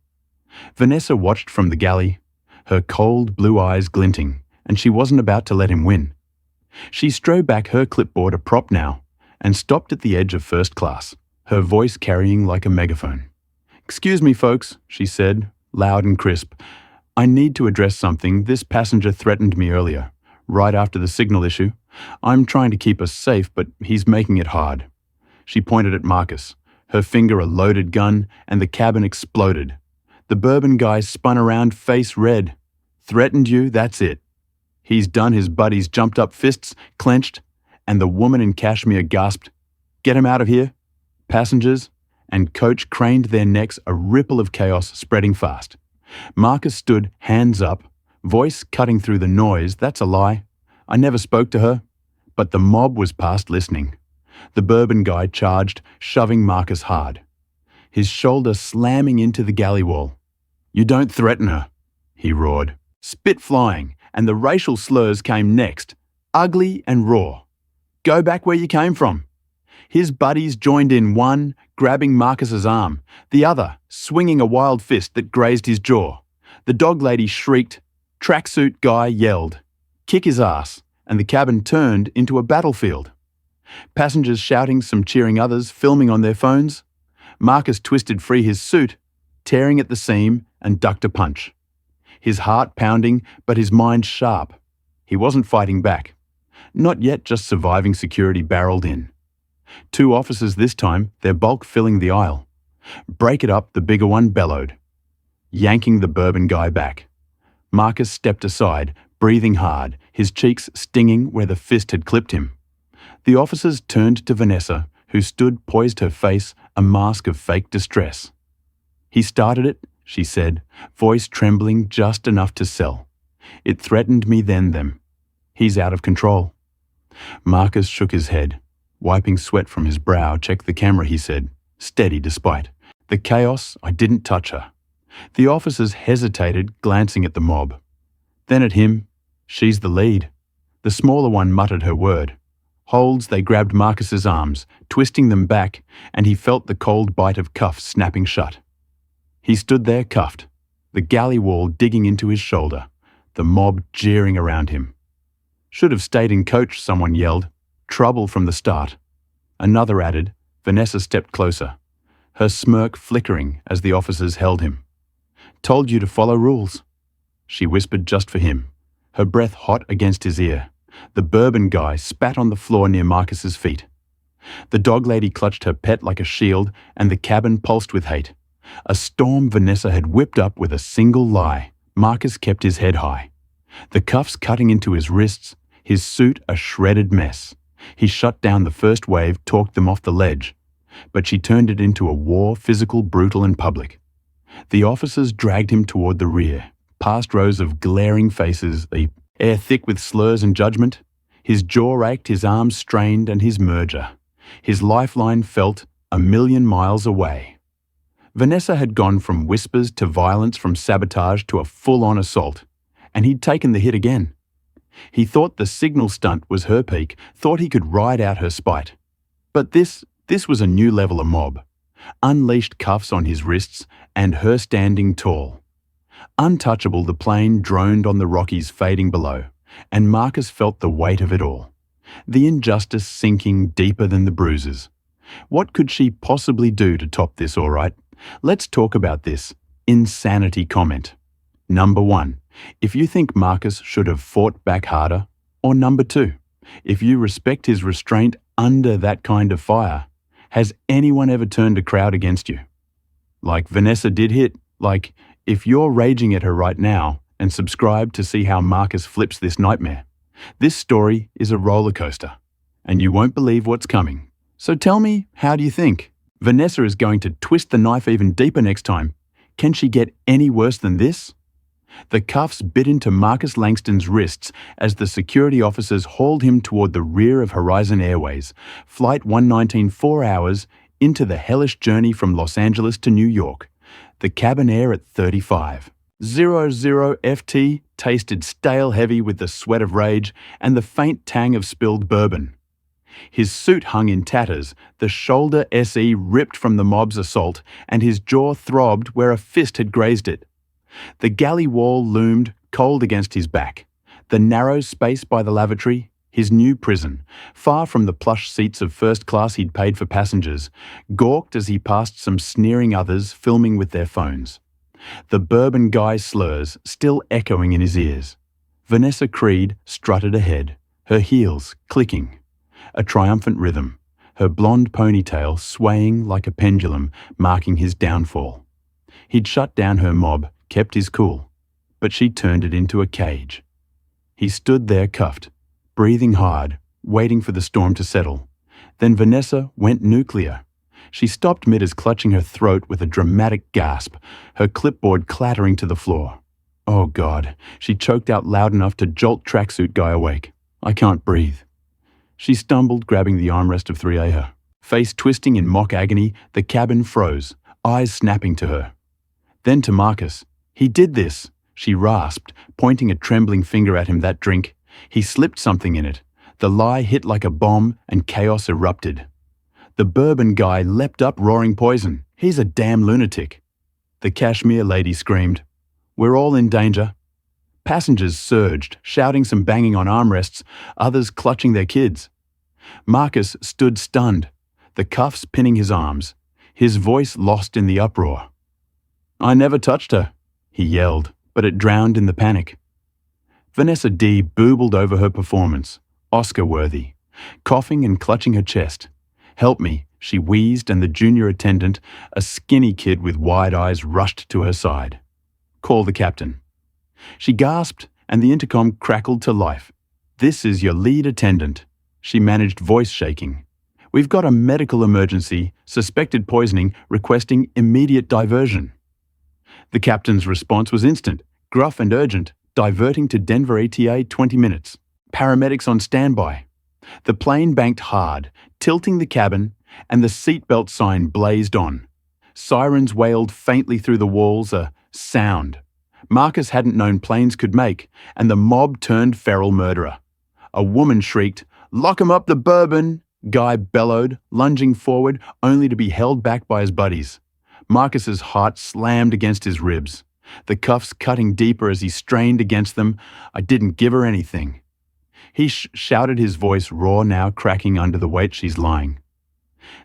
Vanessa watched from the galley, her cold blue eyes glinting, and she wasn't about to let him win. She strode back, her clipboard a prop now, and stopped at the edge of first class, her voice carrying like a megaphone. "Excuse me, folks," she said, loud and crisp. "I need to address something. This passenger threatened me earlier, right after the signal issue. I'm trying to keep us safe, but he's making it hard." She pointed at Marcus, her finger a loaded gun, and the cabin exploded. The bourbon guy spun around, face red. "Threatened you? That's it. He's done." His buddies jumped up, fists clenched, and the woman in cashmere gasped, "Get him out of here." Passengers and coach craned their necks, a ripple of chaos spreading fast. Marcus stood, hands up, voice cutting through the noise. "That's a lie. I never spoke to her." But the mob was past listening. The bourbon guy charged, shoving Marcus hard, his shoulder slamming into the galley wall. "You don't threaten her," he roared, spit flying, and the racial slurs came next, ugly and raw. "Go back where you came from." His buddies joined in, one grabbing Marcus's arm, the other swinging a wild fist that grazed his jaw. The dog lady shrieked. Tracksuit guy yelled, "Kick his ass," and the cabin turned into a battlefield. Passengers shouting, some cheering, others filming on their phones. Marcus twisted free his suit, tearing at the seam, and ducked a punch. His heart pounding, but his mind sharp. He wasn't fighting back. Not yet, just surviving. Security barreled in. 2 officers this time, their bulk filling the aisle. "Break it up," the bigger one bellowed, yanking the bourbon guy back. Marcus stepped aside, breathing hard, his cheeks stinging where the fist had clipped him. The officers turned to Vanessa, who stood poised, her face a mask of fake distress. "He started it," she said, voice trembling just enough to sell. "It threatened me, then them. He's out of control." Marcus shook his head, wiping sweat from his brow. "Check the camera," he said, steady despite the chaos. "I didn't touch her." The officers hesitated, glancing at the mob. Then at him. "She's the lead." The smaller one muttered her word. Holds, they grabbed Marcus's arms, twisting them back, and he felt the cold bite of cuffs snapping shut. He stood there cuffed, the galley wall digging into his shoulder, the mob jeering around him. "Should have stayed in coach," someone yelled. "Trouble from the start." Another added. Vanessa stepped closer, her smirk flickering as the officers held him. "Told you to follow rules," she whispered just for him, her breath hot against his ear. The bourbon guy spat on the floor near Marcus's feet. The dog lady clutched her pet like a shield, and the cabin pulsed with hate. A storm Vanessa had whipped up with a single lie. Marcus kept his head high. The cuffs cutting into his wrists, his suit a shredded mess. He shut down the first wave, talked them off the ledge. But she turned it into a war, physical, brutal, and public. The officers dragged him toward the rear, past rows of glaring faces, the air thick with slurs and judgment. His jaw ached, his arms strained, and his merger. His lifeline felt 1,000,000 miles away. Vanessa had gone from whispers to violence, from sabotage to a full-on assault, and he'd taken the hit again. He thought the signal stunt was her peak, thought he could ride out her spite. But this was a new level of mob. Unleashed cuffs on his wrists, and her standing tall. Untouchable, the plane droned on the Rockies fading below, and Marcus felt the weight of it all. The injustice sinking deeper than the bruises. What could she possibly do to top this, all right? Let's talk about this insanity comment. Number 1, if you think Marcus should have fought back harder, or number 2, if you respect his restraint under that kind of fire, has anyone ever turned a crowd against you? Like Vanessa did hit, like if you're raging at her right now, and subscribe to see how Marcus flips this nightmare. This story is a roller coaster, and you won't believe what's coming. So tell me, how do you think? Vanessa is going to twist the knife even deeper next time. Can she get any worse than this? The cuffs bit into Marcus Langston's wrists as the security officers hauled him toward the rear of Horizon Airways, Flight 119 4 hours into the hellish journey from Los Angeles to New York. The cabin air at 35. 00 FT tasted stale heavy with the sweat of rage and the faint tang of spilled bourbon. His suit hung in tatters, the shoulder SE ripped from the mob's assault, and his jaw throbbed where a fist had grazed it. The galley wall loomed cold against his back. The narrow space by the lavatory, his new prison, far from the plush seats of first class he'd paid for passengers, gawked as he passed some sneering others filming with their phones. The bourbon guy's slurs still echoing in his ears. Vanessa Creed strutted ahead, her heels clicking. A triumphant rhythm, her blonde ponytail swaying like a pendulum, marking his downfall. He'd shut down her mob, kept his cool, but she turned it into a cage. He stood there cuffed, breathing hard, waiting for the storm to settle. Then Vanessa went nuclear. She stopped mid as clutching her throat with a dramatic gasp, her clipboard clattering to the floor. "Oh God," she choked out loud enough to jolt tracksuit guy awake. "I can't breathe." She stumbled, grabbing the armrest of 3A. Face twisting in mock agony, the cabin froze, eyes snapping to her. Then to Marcus. "He did this," she rasped, pointing a trembling finger at him. "That drink. He slipped something in it." The lie hit like a bomb, and chaos erupted. The bourbon guy leapt up, roaring poison. "He's a damn lunatic." The cashmere lady screamed. "We're all in danger." Passengers surged, shouting, some banging on armrests, others clutching their kids. Marcus stood stunned, the cuffs pinning his arms, his voice lost in the uproar. "I never touched her," he yelled, but it drowned in the panic. Vanessa D. boobled over her performance, Oscar-worthy, coughing and clutching her chest. "Help me," she wheezed, and the junior attendant, a skinny kid with wide eyes, rushed to her side. "Call the captain." She gasped, and the intercom crackled to life. "This is your lead attendant," she managed, voice shaking. "We've got a medical emergency, suspected poisoning, requesting immediate diversion." The captain's response was instant, gruff and urgent, diverting to Denver ETA 20 minutes. Paramedics on standby. The plane banked hard, tilting the cabin, and the seatbelt sign blazed on. Sirens wailed faintly through the walls, a sound Marcus hadn't known planes could make, and the mob turned feral murderer. A woman shrieked, "Lock 'em up the bourbon!" Guy bellowed, lunging forward, only to be held back by his buddies. Marcus's heart slammed against his ribs, the cuffs cutting deeper as he strained against them. "I didn't give her anything." He shouted, his voice raw now, cracking under the weight she's lying.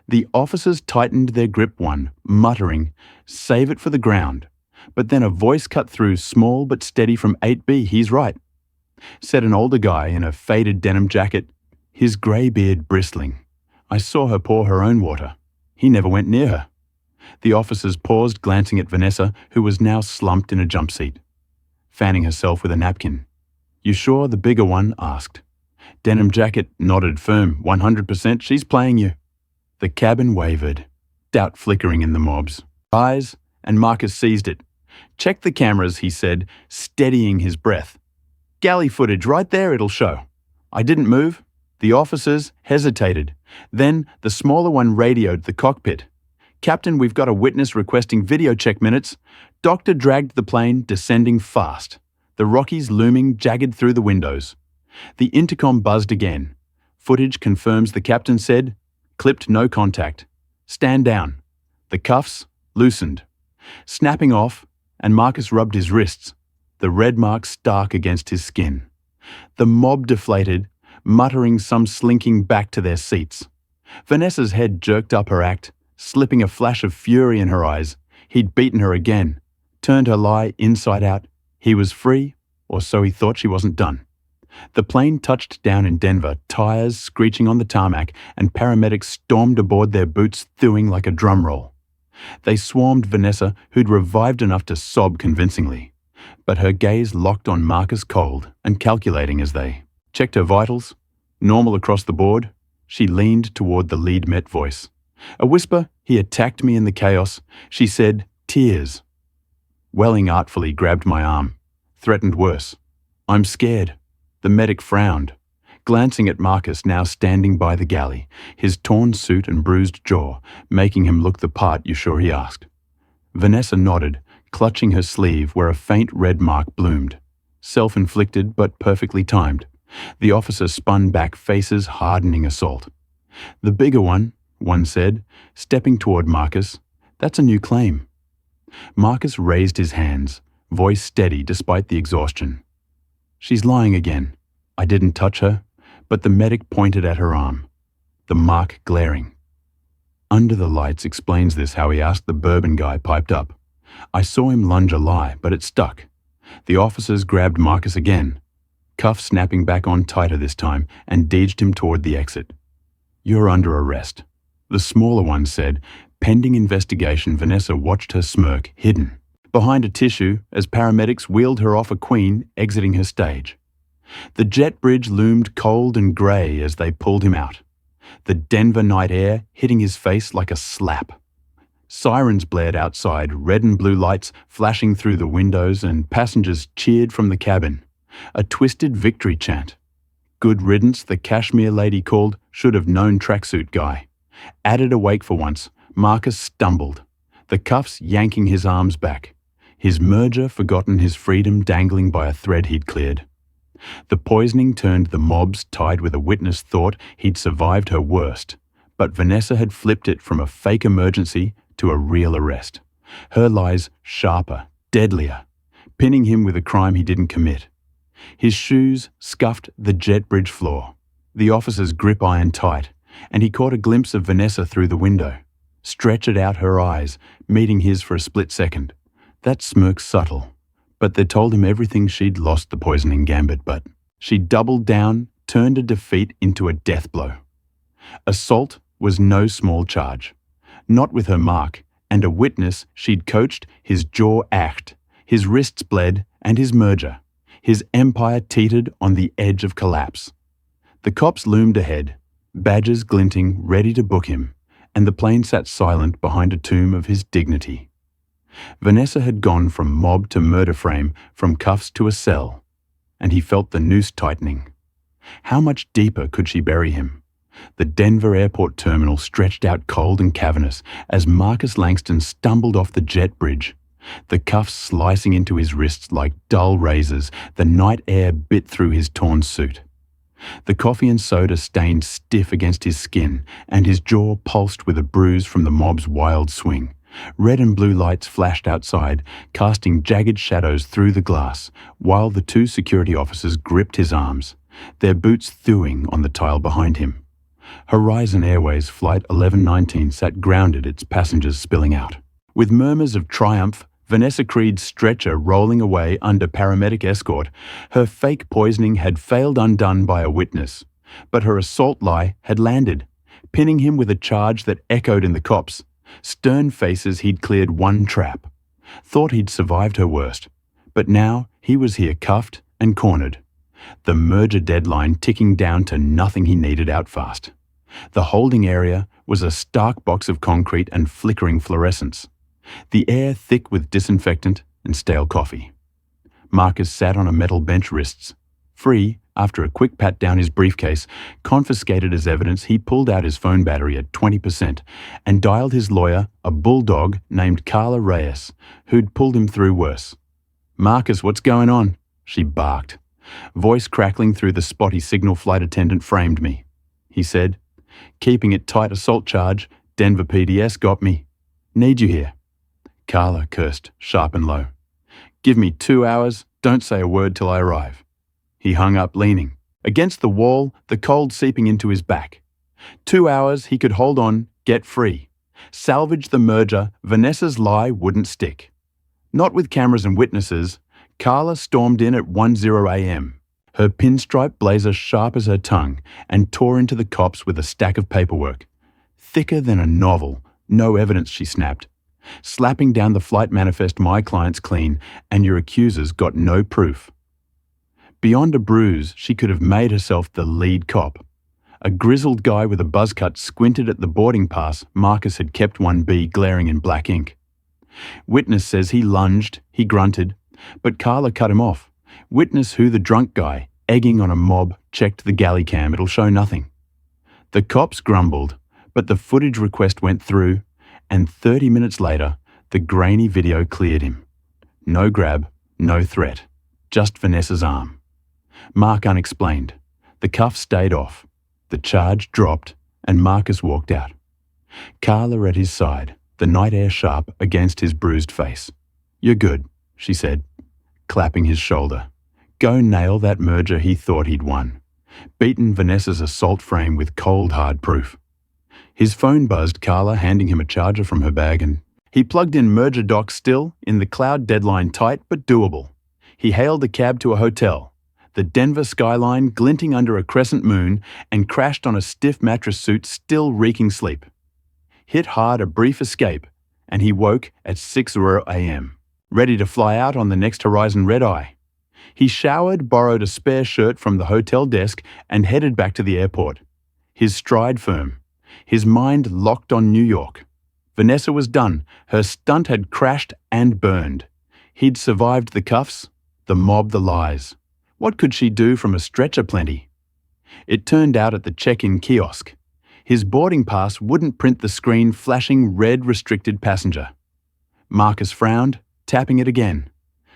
The officers tightened their grip muttering, "Save it for the ground." But then a voice cut through, small but steady, from 8B. "He's right," said an older guy in a faded denim jacket, his grey beard bristling. "I saw her pour her own water. He never went near her." The officers paused, glancing at Vanessa, who was now slumped in a jump seat, fanning herself with a napkin. "You sure?" the bigger one asked. Denim jacket nodded firm. 100%, she's playing you." The cabin wavered, doubt flickering in the mob's eyes, and Marcus seized it. "Check the cameras," he said, steadying his breath. "Galley footage right there, it'll show." "I didn't move." The officers hesitated. Then the smaller one radioed the cockpit. "Captain, we've got a witness requesting video check minutes." Doctor dragged the plane, descending fast, the Rockies looming jagged through the windows. The intercom buzzed again. "Footage confirms," the captain said. "Clipped, no contact. Stand down." The cuffs loosened, snapping off, and Marcus rubbed his wrists, the red marks stark against his skin. The mob deflated, muttering, some slinking back to their seats. Vanessa's head jerked up her act, slipping a flash of fury in her eyes. He'd beaten her again, turned her lie inside out. He was free, or so he thought. She wasn't done. The plane touched down in Denver, tires screeching on the tarmac, and paramedics stormed aboard, their boots thewing like a drum roll. They swarmed Vanessa, who'd revived enough to sob convincingly, but her gaze locked on Marcus, cold and calculating as they checked her vitals. Normal across the board. She leaned toward the lead Met voice. A whisper, "He attacked me in the chaos." She said, tears. Welling artfully grabbed my arm, threatened worse. "I'm scared." The medic frowned, glancing at Marcus, now standing by the galley, his torn suit and bruised jaw, making him look the part. "You sure?" he asked. Vanessa nodded, clutching her sleeve where a faint red mark bloomed. Self-inflicted, but perfectly timed. The officer spun back, faces hardening assault. "The bigger one said, stepping toward Marcus. "That's a new claim." Marcus raised his hands, voice steady despite the exhaustion. "She's lying again. I didn't touch her," but the medic pointed at her arm, the mark glaring. "Under the lights explains this," how he asked. The bourbon guy piped up. "I saw him lunge a lie, but it stuck." The officers grabbed Marcus again, cuffs snapping back on tighter this time, and dodged him toward the exit. "You're under arrest," the smaller one said. Pending investigation. Vanessa watched her smirk, hidden behind a tissue, as paramedics wheeled her off a queen, exiting her stage. The jet bridge loomed cold and grey as they pulled him out, the Denver night air hitting his face like a slap. Sirens blared outside, red and blue lights flashing through the windows, and passengers cheered from the cabin, a twisted victory chant. "Good riddance," the cashmere lady called. "Should have known tracksuit guy." Added awake for once, Marcus stumbled, the cuffs yanking his arms back, his merger forgotten, his freedom dangling by a thread he'd cleared. The poisoning turned the mob's tide with a witness thought he'd survived her worst, but Vanessa had flipped it from a fake emergency to a real arrest. Her lies sharper, deadlier, pinning him with a crime he didn't commit. His shoes scuffed the jet bridge floor, the officer's grip iron tight, and he caught a glimpse of Vanessa through the window, stretched out her eyes, meeting his for a split second. That smirk subtle, but they told him everything. She'd lost the poisoning gambit, but she doubled down, turned a defeat into a death blow. Assault was no small charge, not with her mark, and a witness she'd coached. His jaw ached, his wrists bled, and his merger. His empire teetered on the edge of collapse. The cops loomed ahead, badges glinting, ready to book him, and the plane sat silent behind a tomb of his dignity. Vanessa had gone from mob to murder frame, from cuffs to a cell, and he felt the noose tightening. How much deeper could she bury him? The Denver airport terminal stretched out cold and cavernous as Marcus Langston stumbled off the jet bridge, the cuffs slicing into his wrists like dull razors. The night air bit through his torn suit. The coffee and soda stained stiff against his skin, and his jaw pulsed with a bruise from the mob's wild swing. Red and blue lights flashed outside, casting jagged shadows through the glass, while the two security officers gripped his arms, their boots thewing on the tile behind him. Horizon Airways Flight 1119 sat grounded, its passengers spilling out. With murmurs of triumph, Vanessa Creed's stretcher rolling away under paramedic escort, her fake poisoning had failed undone by a witness, but her assault lie had landed, pinning him with a charge that echoed in the cops. Stern faces he'd cleared one trap. Thought he'd survived her worst, but now he was here cuffed and cornered. The merger deadline ticking down to nothing he needed out fast. The holding area was a stark box of concrete and flickering fluorescence, the air thick with disinfectant and stale coffee. Marcus sat on a metal bench, wrists free. After a quick pat down his briefcase, confiscated as evidence, he pulled out his phone battery at 20% and dialed his lawyer, a bulldog named Carla Reyes, who'd pulled him through worse. "Marcus, what's going on?" she barked. Voice crackling through the spotty signal. "Flight attendant framed me," he said. "Keeping it tight, assault charge. Denver PDS got me. Need you here." Carla cursed, sharp and low. "Give me 2 hours. Don't say a word till I arrive." He hung up, leaning against the wall, the cold seeping into his back. 2 hours he could hold on, get free. Salvage the merger. Vanessa's lie wouldn't stick. Not with cameras and witnesses. Carla stormed in at 10 a.m., her pinstripe blazer sharp as her tongue, and tore into the cops with a stack of paperwork. "Thicker than a novel. No evidence," she snapped. "Slapping down the flight manifest. My client's clean, and your accusers got no proof." Beyond a bruise, she could have made herself the lead cop. A grizzled guy with a buzz cut squinted at the boarding pass Marcus had kept 1B glaring in black ink. Witness says he lunged, he grunted, but Carla cut him off. Witness who the drunk guy, egging on a mob, checked the galley cam. It'll show nothing. The cops grumbled, but the footage request went through, and 30 minutes later, the grainy video cleared him. No grab, no threat, just Vanessa's arm. Mark unexplained. The cuff stayed off. The charge dropped, and Marcus walked out. Carla at his side, the night air sharp against his bruised face. "You're good," she said, clapping his shoulder. "Go nail that merger he thought he'd won. Beaten Vanessa's assault frame with cold, hard proof." His phone buzzed, Carla handing him a charger from her bag, and he plugged in merger docs still, in the cloud deadline tight but doable. He hailed a cab to a hotel, the Denver skyline glinting under a crescent moon, and crashed on a stiff mattress suit still reeking sleep. Hit hard, a brief escape, and he woke at 6 a.m., ready to fly out on the next Horizon red-eye. He showered, borrowed a spare shirt from the hotel desk, and headed back to the airport. His stride firm, his mind locked on New York. Vanessa was done. Her stunt had crashed and burned. He'd survived the cuffs, the mob, the lies. What could she do from a stretcher plenty? It turned out at the check-in kiosk. His boarding pass wouldn't print the screen flashing red restricted passenger. Marcus frowned, tapping it again.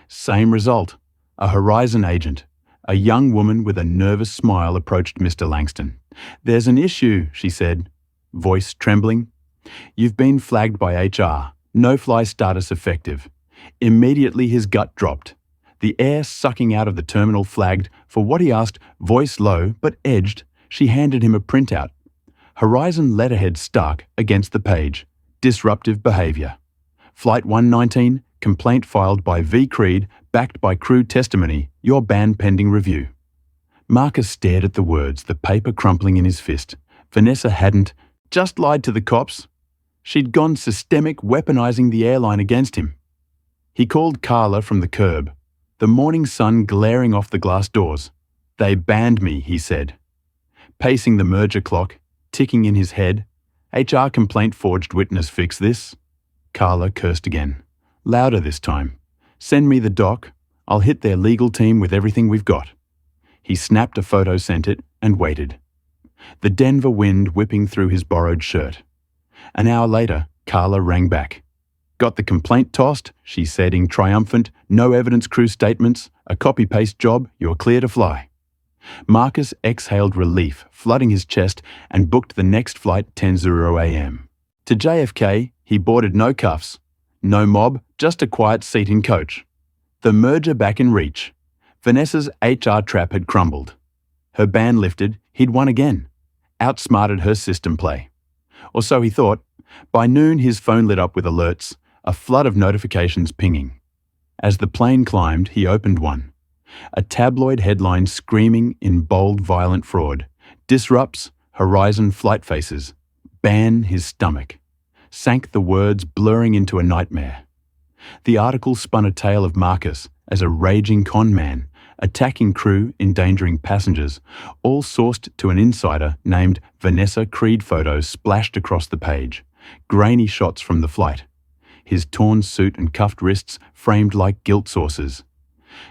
Same result. A Horizon agent, a young woman with a nervous smile, approached Mr. Langston. "There's an issue," she said, voice trembling. "You've been flagged by HR. No-fly status effective." Immediately his gut dropped. The air sucking out of the terminal flagged. For what he asked, voice low but edged, she handed him a printout. Horizon letterhead stark against the page. Disruptive behavior. Flight 119, complaint filed by V. Creed, backed by crew testimony, your ban pending review. Marcus stared at the words, the paper crumpling in his fist. Vanessa hadn't just lied to the cops. She'd gone systemic, weaponizing the airline against him. He called Carla from the curb, the morning sun glaring off the glass doors. "They banned me," he said. Pacing the merger clock, ticking in his head. "HR complaint forged witness, fix this." Carla cursed again. Louder this time. "Send me the doc. I'll hit their legal team with everything we've got." He snapped a photo, sent it, and waited. The Denver wind whipping through his borrowed shirt. An hour later, Carla rang back. "Got the complaint tossed," she said, in triumphant, no evidence crew statements, a copy-paste job, you're clear to fly. Marcus exhaled relief, flooding his chest, and booked the next flight 10:00 a.m. To JFK, he boarded no cuffs, no mob, just a quiet seat in coach. The merger back in reach. Vanessa's HR trap had crumbled. Her ban lifted, he'd won again. Outsmarted her system play. Or so he thought. By noon, his phone lit up with alerts, a flood of notifications pinging. As the plane climbed, he opened one. A tabloid headline screaming in bold, violent fraud. Disrupts Horizon flight faces. Ban his stomach. Sank the words, blurring into a nightmare. The article spun a tale of Marcus as a raging con man, attacking crew, endangering passengers, all sourced to an insider named Vanessa Creed. Photos splashed across the page, grainy shots from the flight. His torn suit and cuffed wrists framed like guilt saucers.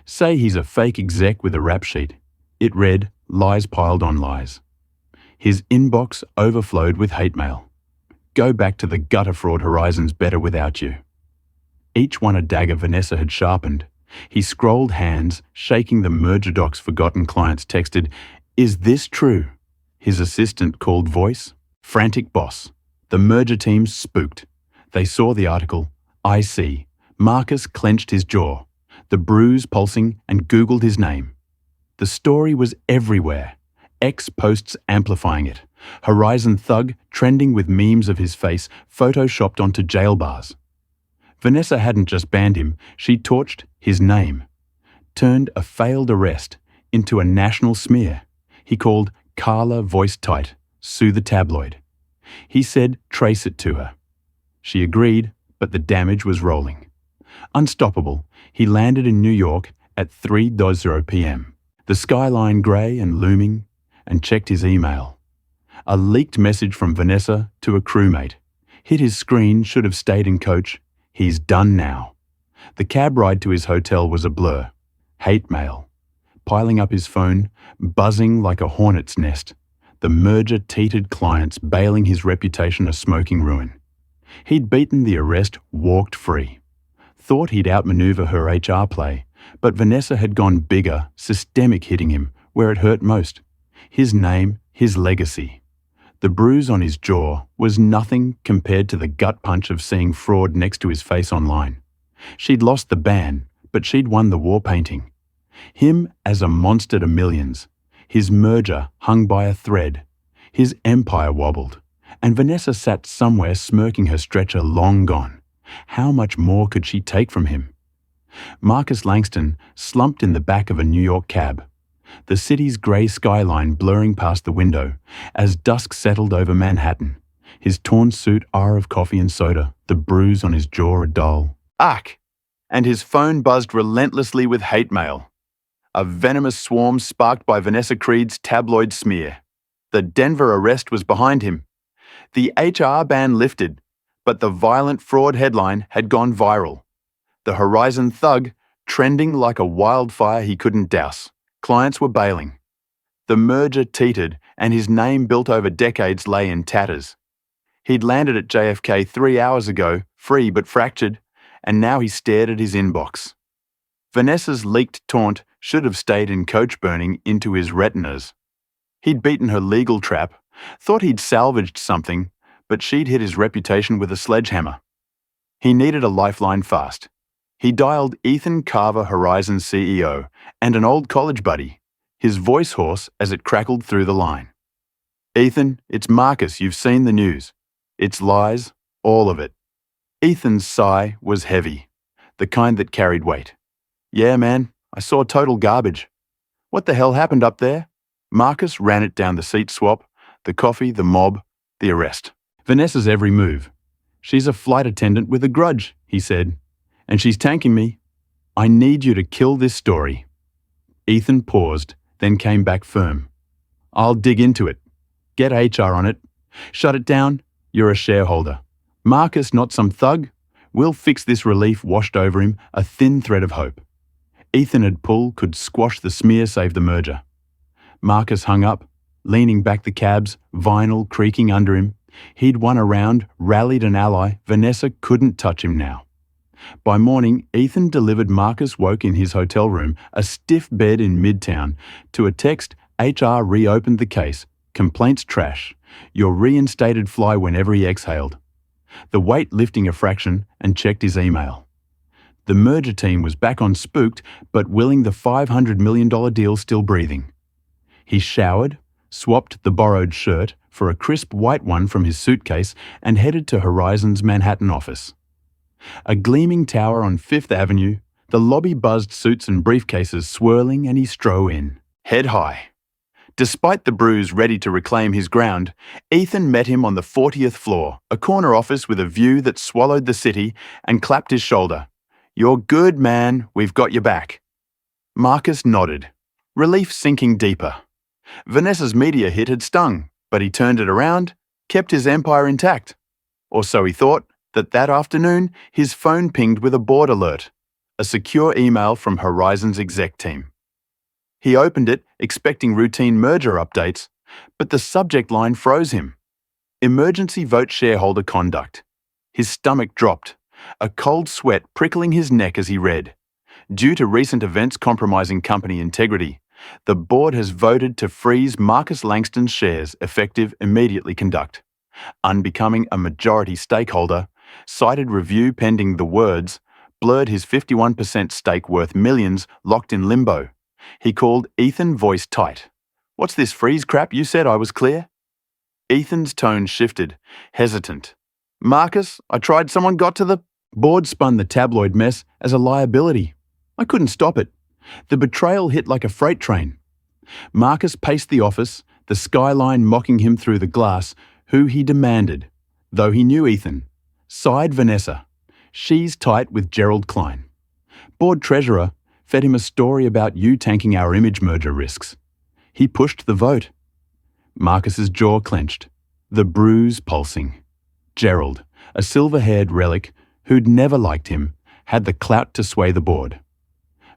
Say he's a fake exec with a rap sheet. It read, lies piled on lies. His inbox overflowed with hate mail. Go back to the gutter fraud Horizon's better without you. Each one a dagger Vanessa had sharpened. He scrolled hands, shaking the merger doc's forgotten clients texted, "Is this true?" His assistant called voice. Frantic boss. The merger team spooked. They saw the article. I see. Marcus clenched his jaw, the bruise pulsing, and Googled his name. The story was everywhere. Ex-posts amplifying it. Horizon thug trending with memes of his face photoshopped onto jail bars. Vanessa hadn't just banned him, she torched his name. Turned a failed arrest into a national smear. He called Carla voice tight, sue the tabloid. He said trace it to her. She agreed, but the damage was rolling. Unstoppable, he landed in New York at 3:00 p.m. The skyline grey and looming, and checked his email. A leaked message from Vanessa to a crewmate. Hit his screen, should have stayed in coach. He's done now. The cab ride to his hotel was a blur. Hate mail. Piling up his phone, buzzing like a hornet's nest. The merger teetered clients, bailing his reputation a smoking ruin. He'd beaten the arrest, walked free. Thought he'd outmaneuver her HR play, but Vanessa had gone bigger, systemic, hitting him where it hurt most. His name, his legacy. The bruise on his jaw was nothing compared to the gut punch of seeing fraud next to his face online. She'd lost the ban, but she'd won the war painting. Him as a monster to millions. His merger hung by a thread. His empire wobbled. And Vanessa sat somewhere smirking, her stretcher long gone. How much more could she take from him? Marcus Langston slumped in the back of a New York cab. The city's grey skyline blurring past the window as dusk settled over Manhattan. His torn suit R of coffee and soda, the bruise on his jaw a dull arc. And his phone buzzed relentlessly with hate mail. A venomous swarm sparked by Vanessa Creed's tabloid smear. The Denver arrest was behind him. The HR ban lifted, but the violent fraud headline had gone viral. The Horizon thug trending like a wildfire he couldn't douse. Clients were bailing. The merger teetered, and his name built over decades lay in tatters. He'd landed at JFK 3 hours ago, free but fractured, and now he stared at his inbox. Vanessa's leaked taunt should have stayed in coach, burning into his retinas. He'd beaten her legal trap, thought he'd salvaged something, but she'd hit his reputation with a sledgehammer. He needed a lifeline fast. He dialed Ethan Carver, Horizon CEO, and an old college buddy, his voice hoarse as it crackled through the line. "Ethan, it's Marcus, you've seen the news. It's lies, all of it." Ethan's sigh was heavy, the kind that carried weight. "Yeah, man, I saw total garbage. What the hell happened up there?" Marcus ran it down, the seat swap, the coffee, the mob, the arrest. "Vanessa's every move. She's a flight attendant with a grudge," he said. "And she's tanking me. I need you to kill this story." Ethan paused, then came back firm. "I'll dig into it. Get HR on it. Shut it down. You're a shareholder. Marcus, not some thug. We'll fix this." Relief washed over him, a thin thread of hope. Ethan had pull, could squash the smear, save the merger. Marcus hung up, leaning back, the cabs, vinyl creaking under him. He'd won a round, rallied an ally. Vanessa couldn't touch him now. By morning, Ethan delivered Marcus woke in his hotel room, a stiff bed in Midtown, to a text. HR reopened the case. Complaints trash. You're reinstated. Fly whenever he exhaled. The weight lifting a fraction and checked his email. The merger team was back on spooked, but willing the $500 million deal still breathing. He showered, swapped the borrowed shirt for a crisp white one from his suitcase, and headed to Horizon's Manhattan office. A gleaming tower on Fifth Avenue, the lobby buzzed, suits and briefcases swirling, and he strode in, head high. Despite the bruise ready to reclaim his ground, Ethan met him on the 40th floor, a corner office with a view that swallowed the city, and clapped his shoulder. "You're good, man. We've got your back." Marcus nodded, relief sinking deeper. Vanessa's media hit had stung, but he turned it around, kept his empire intact. Or so he thought. That afternoon, his phone pinged with a board alert, a secure email from Horizon's exec team. He opened it, expecting routine merger updates, but the subject line froze him. Emergency vote shareholder conduct. His stomach dropped, a cold sweat prickling his neck as he read. Due to recent events compromising company integrity, the board has voted to freeze Marcus Langston's shares effective immediately. Conduct. Unbecoming a majority stakeholder, cited review pending. The words blurred his 51% stake worth millions locked in limbo. He called Ethan, voice tight. "What's this freeze crap? You said I was clear?" Ethan's tone shifted, hesitant. "Marcus, I tried. Someone got to the..." Board spun the tabloid mess as a liability. I couldn't stop it. The betrayal hit like a freight train. Marcus paced the office, the skyline mocking him through the glass. Who, he demanded, though he knew Ethan. Sighed Vanessa. She's tight with Gerald Klein. Board treasurer fed him a story about you tanking our image merger risks. He pushed the vote. Marcus's jaw clenched, the bruise pulsing. Gerald, a silver-haired relic who'd never liked him, had the clout to sway the board.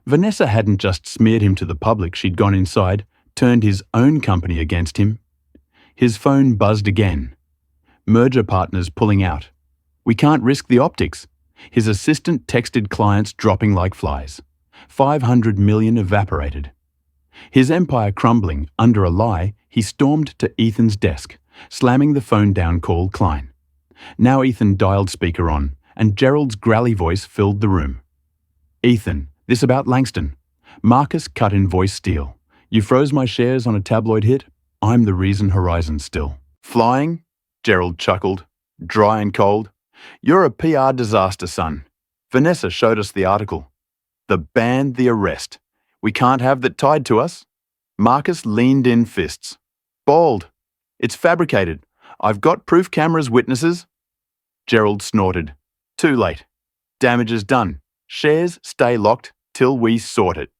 Vanessa hadn't just smeared him to the public. She'd gone inside, turned his own company against him. His phone buzzed again. Merger partners pulling out. We can't risk the optics. His assistant texted clients dropping like flies. 500 million evaporated. His empire crumbling under a lie, he stormed to Ethan's desk, slamming the phone down. Called Klein. Now Ethan dialed speaker on, and Gerald's growly voice filled the room. "Ethan, this about Langston." Marcus cut in voice steel. "You froze my shares on a tabloid hit. I'm the reason Horizon's still flying." Gerald chuckled, dry and cold. "You're a PR disaster, son. Vanessa showed us the article. The ban, the arrest. We can't have that tied to us." Marcus leaned in, fists. "Bald. It's fabricated. I've got proof, cameras, witnesses." Gerald snorted. "Too late. Damage is done. Shares stay locked till we sort it."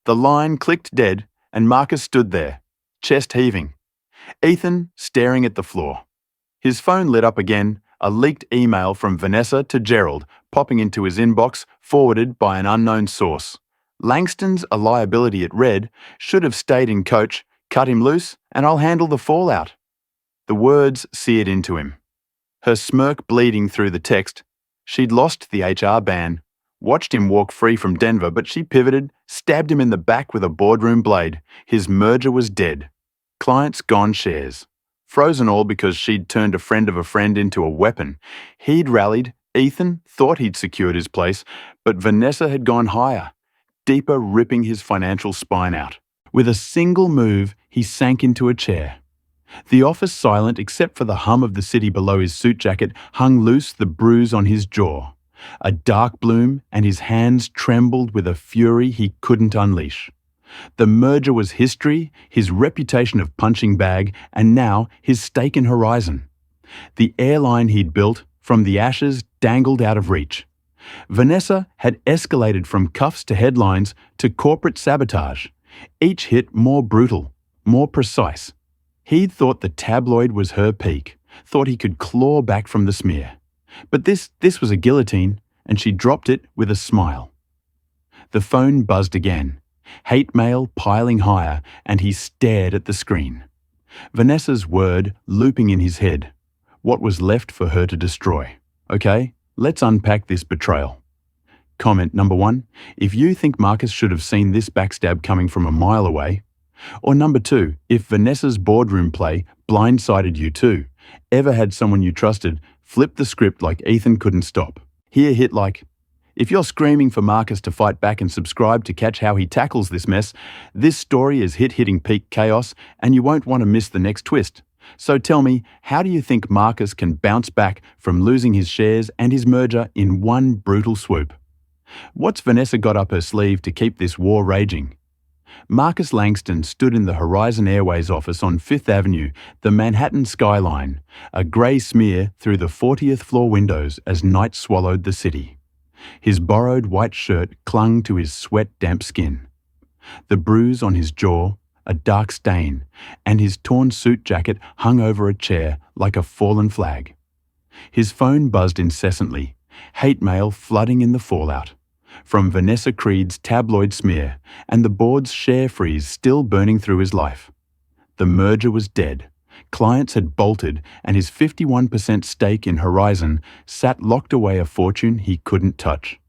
The line clicked dead, and Marcus stood there, chest heaving. Ethan staring at the floor. His phone lit up again, a leaked email from Vanessa to Gerald popping into his inbox, forwarded by an unknown source. "Langston's a liability," it read. "Should have stayed in coach. Cut him loose, and I'll handle the fallout." The words seared into him. Her smirk bleeding through the text. She'd lost the HR ban, watched him walk free from Denver, but she pivoted, stabbed him in the back with a boardroom blade. His merger was dead. Clients gone, shares frozen, all because she'd turned a friend of a friend into a weapon. He'd rallied. Ethan thought he'd secured his place, but Vanessa had gone higher, deeper, ripping his financial spine out. With a single move, he sank into a chair. The office silent except for the hum of the city below his suit jacket, hung loose, the bruise on his jaw. A dark bloom, and his hands trembled with a fury he couldn't unleash. The merger was history, his reputation of punching bag, and now his stake in Horizon. The airline he'd built, from the ashes, dangled out of reach. Vanessa had escalated from cuffs to headlines to corporate sabotage, each hit more brutal, more precise. He'd thought the tabloid was her peak, thought he could claw back from the smear. But this was a guillotine, and she dropped it with a smile. The phone buzzed again, hate mail piling higher, and he stared at the screen. Vanessa's word looping in his head. What was left for her to destroy? Okay, let's unpack this betrayal. Comment number 1, if you think Marcus should have seen this backstab coming from a mile away. Or number 2, if Vanessa's boardroom play blindsided you too. Ever had someone you trusted flip the script like Ethan couldn't stop? Here, hit like. If you're screaming for Marcus to fight back and subscribe to catch how he tackles this mess, this story is hitting peak chaos and you won't want to miss the next twist. So tell me, how do you think Marcus can bounce back from losing his shares and his merger in one brutal swoop? What's Vanessa got up her sleeve to keep this war raging? Marcus Langston stood in the Horizon Airways office on 5th Avenue, the Manhattan skyline, a grey smear through the 40th floor windows as night swallowed the city. His borrowed white shirt clung to his sweat-damp skin. The bruise on his jaw, a dark stain, and his torn suit jacket hung over a chair like a fallen flag. His phone buzzed incessantly, hate mail flooding in the fallout. From Vanessa Creed's tabloid smear and the board's share freeze still burning through his life. The merger was dead. Clients had bolted and his 51% stake in Horizon sat locked away a fortune he couldn't touch.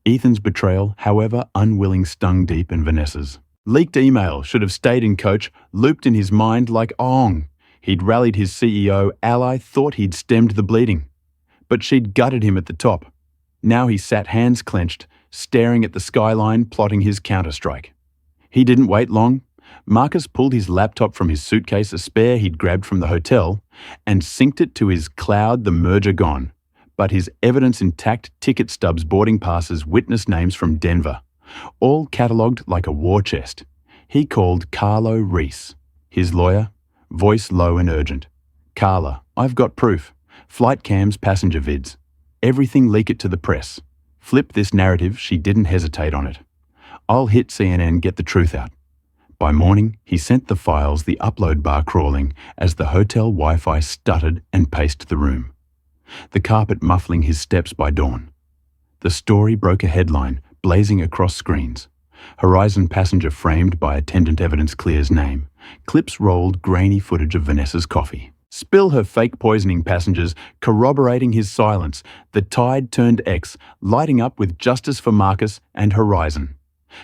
Ethan's betrayal, however unwilling, stung deep in Vanessa's. Leaked email should have stayed in coach, looped in his mind like Ong. He'd rallied his CEO, Ally, thought he'd stemmed the bleeding. But she'd gutted him at the top. Now he sat hands clenched, staring at the skyline, plotting his counterstrike. He didn't wait long. Marcus pulled his laptop from his suitcase, a spare he'd grabbed from the hotel, and synced it to his cloud, the merger gone. But his evidence intact, ticket stubs, boarding passes, witness names from Denver, all catalogued like a war chest. He called Carlo Reese, his lawyer, voice low and urgent. Carla, I've got proof. Flight cams, passenger vids. Everything, leak it to the press. Flip this narrative, she didn't hesitate on it. I'll hit CNN, get the truth out. By morning, he sent the files, the upload bar crawling, as the hotel Wi-Fi stuttered and paced the room. The carpet muffling his steps by dawn. The story broke a headline, blazing across screens. Horizon passenger framed by Attendant evidence clears name. Clips rolled grainy footage of Vanessa's coffee. Spill her fake poisoning passengers, corroborating his silence. The tide turned X, lighting up with justice for Marcus and Horizon.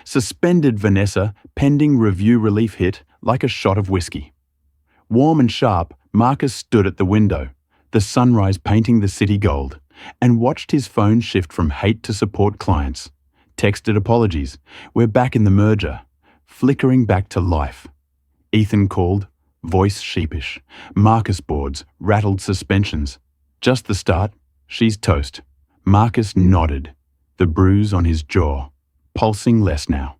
Suspended Vanessa, pending review relief hit like a shot of whiskey. Warm and sharp, Marcus stood at the window, the sunrise painting the city gold, and watched his phone shift from hate to support clients. Texted apologies. We're back in the merger. Flickering back to life. Ethan called, voice sheepish. Marcus boards, rattled suspensions. Just the start. She's toast. Marcus nodded, the bruise on his jaw. Pulsing less now.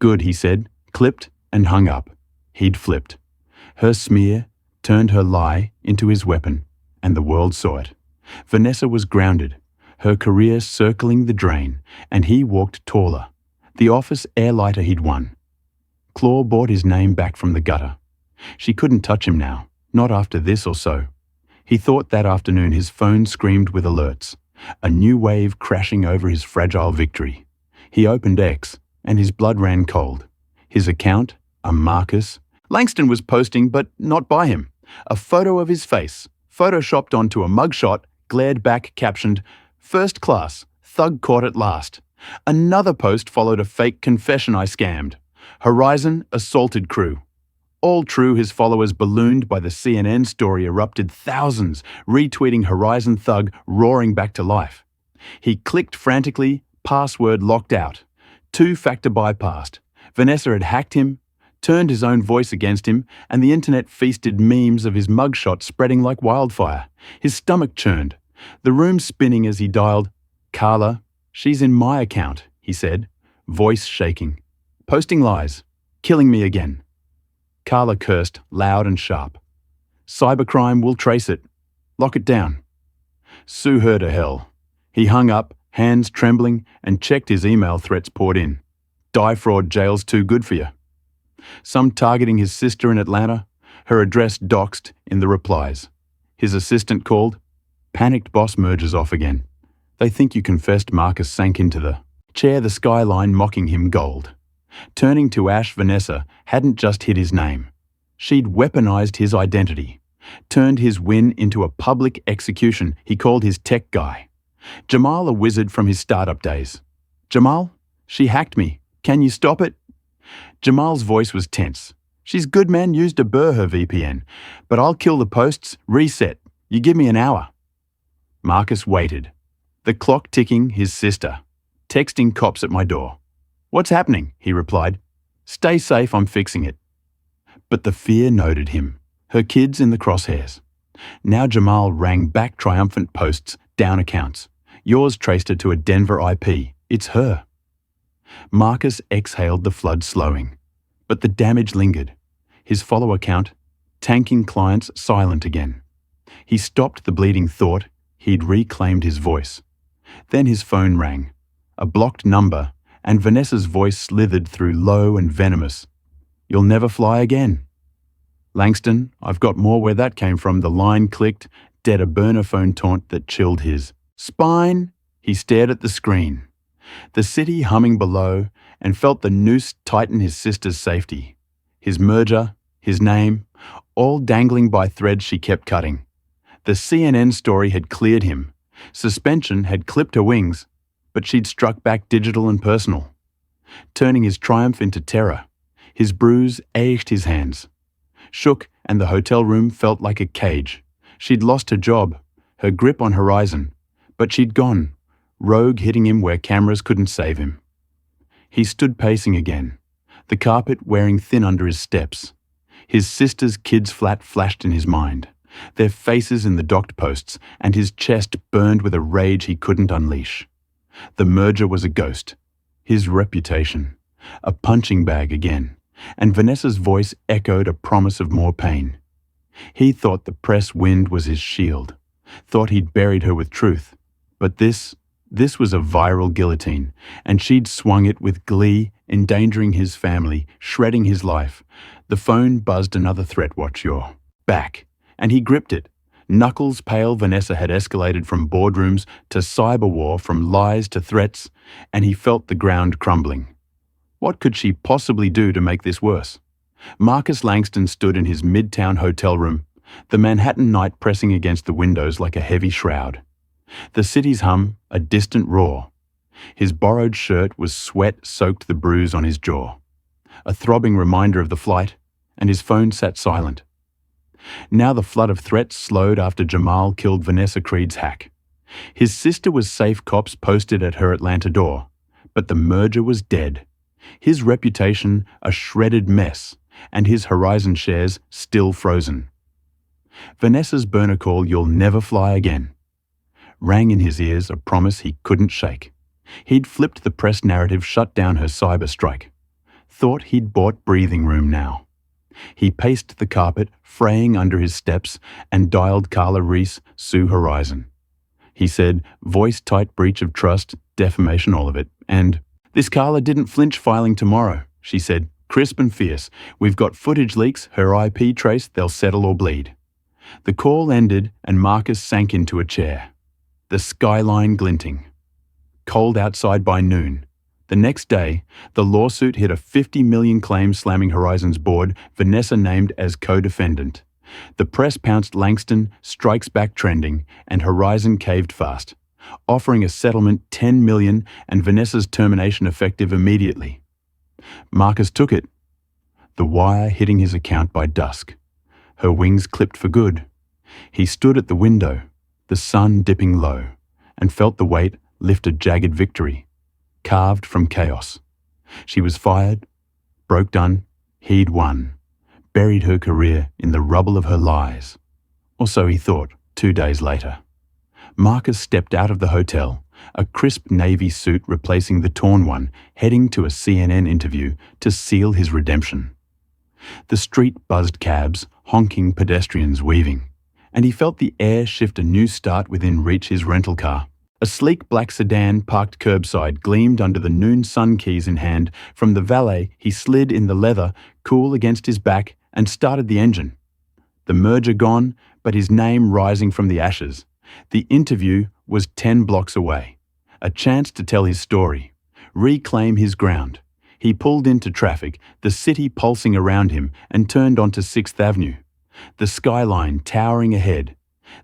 Good, he said, clipped and hung up. He'd flipped. Her smear turned her lie into his weapon, and the world saw it. Vanessa was grounded, her career circling the drain, and he walked taller, the office airlighter he'd won. Claw brought his name back from the gutter. She couldn't touch him now, not after this or so. He thought that afternoon his phone screamed with alerts, a new wave crashing over his fragile victory. He opened X, and his blood ran cold. His account, a Marcus. Langston was posting, but not by him. A photo of his face, photoshopped onto a mugshot, glared back, captioned, "First class, thug caught at last." Another post followed a fake confession I scammed. Horizon assaulted crew. All true, his followers ballooned by the CNN story erupted thousands, retweeting Horizon thug roaring back to life. He clicked frantically, password locked out. Two-factor bypassed. Vanessa had hacked him, turned his own voice against him, and the internet feasted memes of his mugshot spreading like wildfire. His stomach churned, the room spinning as he dialed, "Carla, she's in my account," he said, voice shaking. "Posting lies. Killing me again." Carla cursed, loud and sharp. "Cybercrime will trace it. Lock it down." Sue her to hell. He hung up, hands trembling, and checked his email threats poured in. "Die fraud jail's too good for you." Some targeting his sister in Atlanta, her address doxed in the replies. His assistant called. Panicked boss merges off again. They think you confessed. Marcus sank into the chair, the skyline mocking him gold. Turning to ash, Vanessa hadn't just hid his name. She'd weaponized his identity, turned his win into a public execution. He called his tech guy. Jamal, a wizard from his startup days. Jamal, she hacked me. Can you stop it? Jamal's voice was tense. She's good, man, used to burr her VPN. But I'll kill the posts, reset. You give me an hour. Marcus waited. The clock ticking, his sister. Texting cops at my door. What's happening? He replied. Stay safe, I'm fixing it. But the fear noted him. Her kids in the crosshairs. Now Jamal rang back triumphant posts, down accounts. Yours traced her to a Denver IP. It's her. Marcus exhaled, the flood slowing. But the damage lingered. His follower count, tanking clients, silent again. He stopped the bleeding thought. He'd reclaimed his voice. Then his phone rang. A blocked number, and Vanessa's voice slithered through, low and venomous. You'll never fly again. Langston, I've got more where that came from. The line clicked, dead, a burner phone taunt that chilled his spine. He stared at the screen. The city humming below, and felt the noose tighten his sister's safety. His merger, his name, all dangling by threads she kept cutting. The CNN story had cleared him. Suspension had clipped her wings, but she'd struck back digital and personal, turning his triumph into terror. His bruise aged his hands. Shook, and the hotel room felt like a cage. She'd lost her job, her grip on horizon, but she'd gone, rogue, hitting him where cameras couldn't save him. He stood pacing again, the carpet wearing thin under his steps. His sister's kids' flat flashed in his mind, their faces in the docked posts, and his chest burned with a rage he couldn't unleash. The merger was a ghost, his reputation, a punching bag again, and Vanessa's voice echoed a promise of more pain. He thought the press wind was his shield, thought he'd buried her with truth, but this was a viral guillotine, and she'd swung it with glee, endangering his family, shredding his life. The phone buzzed another threat. Watch your back. And he gripped it. Knuckles pale, Vanessa had escalated from boardrooms to cyber war, from lies to threats, and he felt the ground crumbling. What could she possibly do to make this worse? Marcus Langston stood in his midtown hotel room, the Manhattan night pressing against the windows like a heavy shroud. The city's hum, a distant roar. His borrowed shirt was sweat-soaked, the bruise on his jaw. A throbbing reminder of the flight, and his phone sat silent. Now the flood of threats slowed after Jamal killed Vanessa Creed's hack. His sister was safe, cops posted at her Atlanta door, but the merger was dead. His reputation a shredded mess, and his Horizon shares still frozen. Vanessa's burner call, "You'll never fly again," rang in his ears, a promise he couldn't shake. He'd flipped the press narrative, shut down her cyber strike. Thought he'd bought breathing room now. He paced the carpet, fraying under his steps, and dialed Carla Reese, Sue Horizon. He said, voice tight, breach of trust, defamation, all of it, and this Carla didn't flinch, filing tomorrow, she said, crisp and fierce. We've got footage leaks, her IP trace, they'll settle or bleed. The call ended, and Marcus sank into a chair. The skyline glinting. Cold outside by noon. The next day, the lawsuit hit a $50 million claim, slamming Horizon's board, Vanessa named as co-defendant. The press pounced. Langston strikes back trending, and Horizon caved fast, offering a settlement $10 million and Vanessa's termination effective immediately. Marcus took it, the wire hitting his account by dusk. Her wings clipped for good. He stood at the window, the sun dipping low, and felt the weight lift a jagged victory, carved from chaos. She was fired, broke done, he'd won, buried her career in the rubble of her lies. Or so he thought 2 days later. Marcus stepped out of the hotel, a crisp navy suit replacing the torn one, heading to a CNN interview to seal his redemption. The street buzzed cabs, honking pedestrians weaving, and he felt the air shift, a new start within reach. His rental car, a sleek black sedan parked curbside, gleamed under the noon sun, keys in hand. From the valet, he slid in the leather, cool against his back, and started the engine. The merger gone, but his name rising from the ashes. The interview was 10 blocks away. A chance to tell his story, reclaim his ground. He pulled into traffic, the city pulsing around him, and turned onto 6th Avenue. The skyline towering ahead.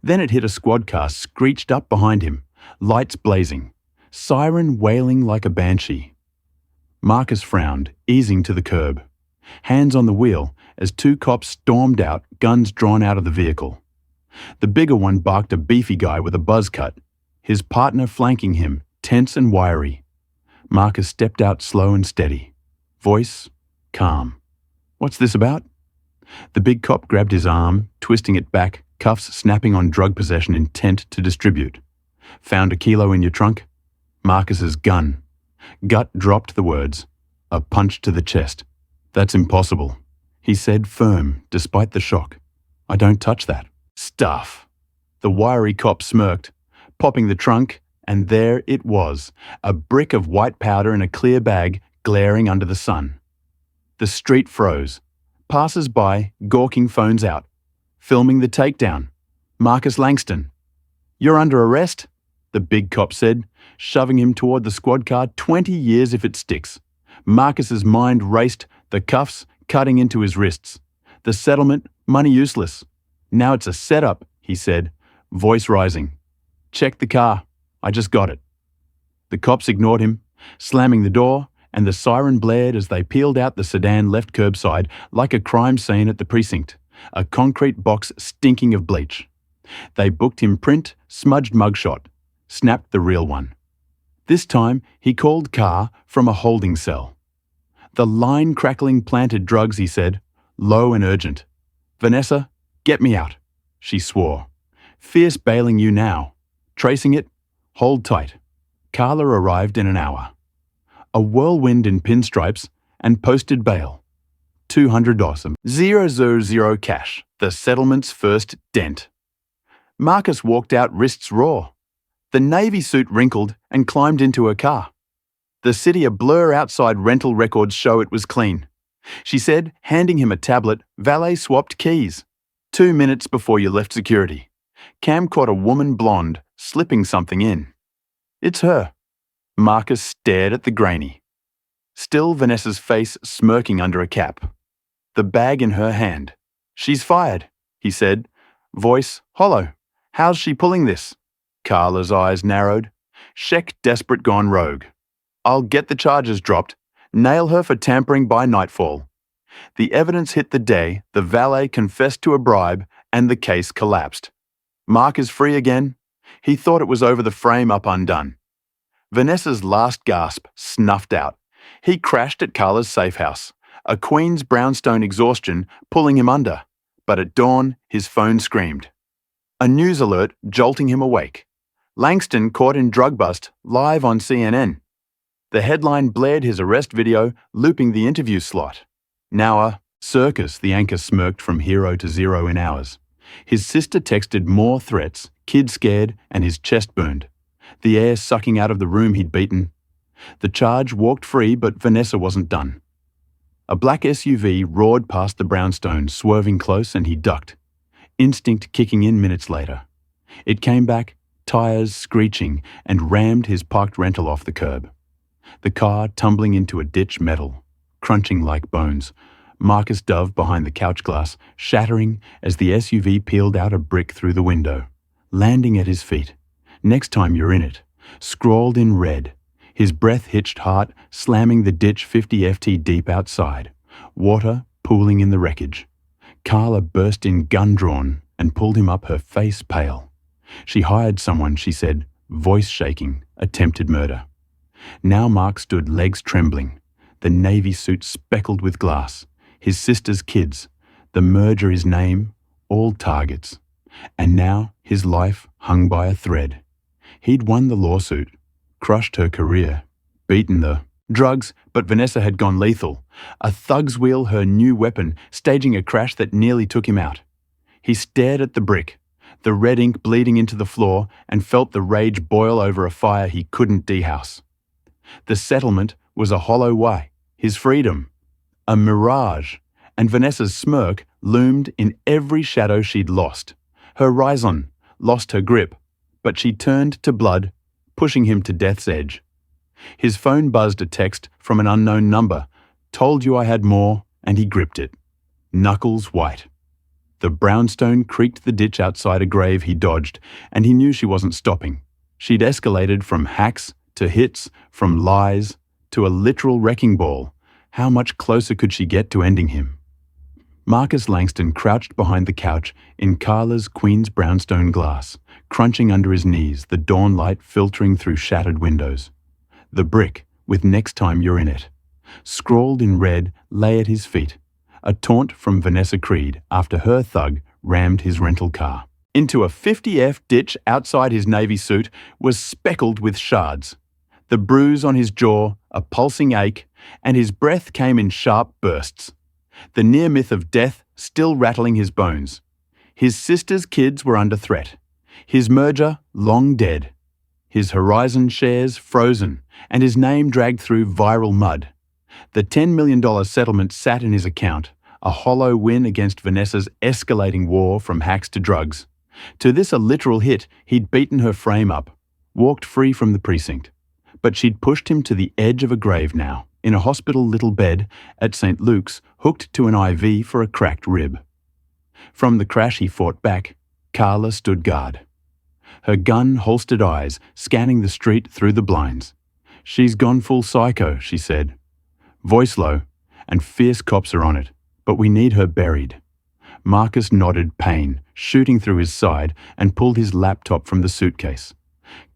Then it hit a squad car, screeched up behind him, lights blazing. siren wailing like a banshee. Marcus frowned, easing to the curb. Hands on the wheel as two cops stormed out, guns drawn out of the vehicle. The bigger one barked a beefy guy with a buzz cut, his partner flanking him, tense and wiry. Marcus stepped out slow and steady. Voice calm. "What's this about?" The big cop grabbed his arm, twisting it back, cuffs snapping on drug possession intent to distribute. "Found a kilo in your trunk?" Marcus's gun. Gut dropped the words. A punch to the chest. "That's impossible," he said, firm, despite the shock. "I don't touch that." "Stuff." The wiry cop smirked, popping the trunk, and there it was, a brick of white powder in a clear bag glaring under the sun. The street froze. Passers-by, gawking phones out. Filming the takedown. Marcus Langston. "You're under arrest," the big cop said, shoving him toward the squad car. 20 years if it sticks. Marcus's mind raced, the cuffs cutting into his wrists. The settlement, money useless. "Now it's a setup," he said, voice rising. "Check the car. I just got it." The cops ignored him, slamming the door, and the siren blared as they peeled out the sedan left curbside like a crime scene at the precinct, a concrete box stinking of bleach. They booked him print, smudged mugshot, snapped the real one. This time, he called car from a holding cell. The line crackling planted drugs, he said, low and urgent. "Vanessa, get me out," she swore. "Fierce bailing you now. Tracing it? Hold tight." Carla arrived in an hour. A whirlwind in pinstripes and posted bail. $200. 000 cash, the settlement's first dent. Marcus walked out, wrists raw. The navy suit wrinkled and climbed into her car. The city a blur outside rental records show it was clean. She said, handing him a tablet, valet swapped keys. 2 minutes before you left security. Cam caught a woman blonde, slipping something in. "It's her." Marcus stared at the grainy. Still Vanessa's face smirking under a cap. The bag in her hand. "She's fired," he said. Voice hollow. "How's she pulling this?" Carla's eyes narrowed. "Sheck desperate gone rogue. I'll get the charges dropped. Nail her for tampering by nightfall." The evidence hit the day, the valet confessed to a bribe, and the case collapsed. Mark is free again. He thought it was over, the frame up undone. Vanessa's last gasp snuffed out. He crashed at Carla's safe house, a Queen's brownstone exhaustion pulling him under. But at dawn, his phone screamed. A news alert jolting him awake. Langston caught in drug bust, live on CNN. The headline blared his arrest video, looping the interview slot. Now a circus, the anchor smirked from hero to zero in hours. His sister texted more threats, kid scared, and his chest burned. The air sucking out of the room he'd beaten. The charge walked free, but Vanessa wasn't done. A black SUV roared past the brownstone, swerving close, and he ducked. Instinct kicking in minutes later. It came back, tires screeching, and rammed his parked rental off the curb. The car tumbling into a ditch, metal, crunching like bones. Marcus Dove behind the couch glass, shattering as the SUV peeled out a brick through the window, landing at his feet. "Next time you're in it," scrawled in red. His breath-hitched heart slamming the ditch 50 FT deep outside. Water pooling in the wreckage. Carla burst in, gun drawn, and pulled him up, her face pale. She hired someone, she said, voice shaking, attempted murder. Now Mark stood, legs trembling, the navy suit speckled with glass, his sister's kids, the merger, his name, all targets. And now his life hung by a thread. He'd won the lawsuit, crushed her career, beaten the drugs, but Vanessa had gone lethal. A thug's wheel, her new weapon, staging a crash that nearly took him out. He stared at the brick, the red ink bleeding into the floor, and felt the rage boil over a fire he couldn't dehouse. The settlement was a hollow way, his freedom, a mirage, and Vanessa's smirk loomed in every shadow she'd lost. Her raison lost her grip, but she turned to blood, pushing him to death's edge. His phone buzzed a text from an unknown number. "Told you I had more," and he gripped it. Knuckles white. The brownstone creaked the ditch outside a grave he dodged, and he knew she wasn't stopping. She'd escalated from hacks to hits, from lies, to a literal wrecking ball. How much closer could she get to ending him? Marcus Langston crouched behind the couch in Carla's Queen's brownstone glass, crunching under his knees, the dawn light filtering through shattered windows. The brick, with "Next time you're in it," scrawled in red, lay at his feet, a taunt from Vanessa Creed after her thug rammed his rental car. Into a 50F ditch outside his navy suit was speckled with shards. The bruise on his jaw, a pulsing ache, and his breath came in sharp bursts. The near myth of death still rattling his bones. His sister's kids were under threat. His merger long dead. His Horizon shares frozen, and his name dragged through viral mud. The $10 million settlement sat in his account, a hollow win against Vanessa's escalating war from hacks to drugs. To this a literal hit, he'd beaten her frame up, walked free from the precinct. But she'd pushed him to the edge of a grave now, in a hospital little bed at St. Luke's, hooked to an IV for a cracked rib. From the crash he fought back, Carla stood guard. Her gun-holstered eyes scanning the street through the blinds. "She's gone full psycho," she said. Voice low, "and fierce cops are on it, but we need her buried." Marcus nodded, pain shooting through his side, and pulled his laptop from the suitcase.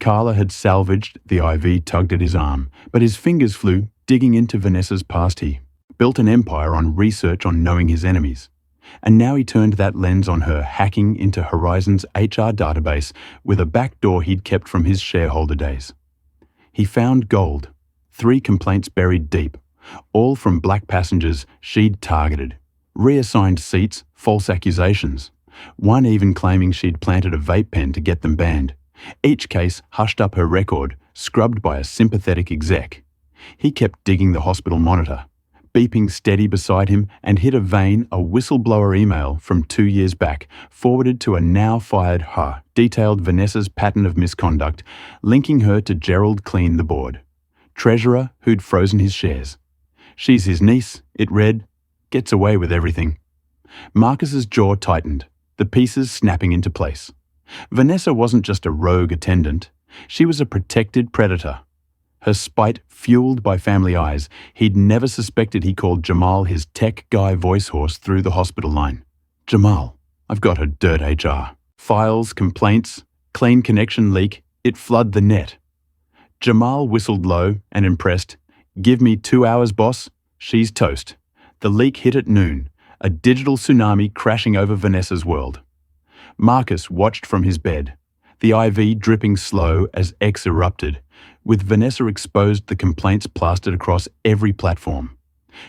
Carla had salvaged the IV tugged at his arm, but his fingers flew, digging into Vanessa's past. He built an empire on research on knowing his enemies. And now he turned that lens on her, hacking into Horizon's HR database with a backdoor he'd kept from his shareholder days. He found gold, 3 complaints buried deep, all from black passengers she'd targeted. Reassigned seats, false accusations. One even claiming she'd planted a vape pen to get them banned. Each case hushed up her record, scrubbed by a sympathetic exec. He kept digging the hospital monitor, beeping steady beside him, and hit a whistleblower email from 2 years back, forwarded to a now-fired her, detailed Vanessa's pattern of misconduct, linking her to Gerald Clean, the board treasurer who'd frozen his shares. "She's his niece," it read. "Gets away with everything." Marcus's jaw tightened, the pieces snapping into place. Vanessa wasn't just a rogue attendant. She was a protected predator. Her spite fueled by family eyes, he'd never suspected he called Jamal his tech guy voice horse through the hospital line. "Jamal, I've got her dirt HR. Files, complaints, clean connection leak, it flood the net." Jamal whistled low and impressed. "Give me 2 hours, boss. She's toast." The leak hit at noon, a digital tsunami crashing over Vanessa's world. Marcus watched from his bed, the IV dripping slow as X erupted, with Vanessa exposed, the complaints plastered across every platform.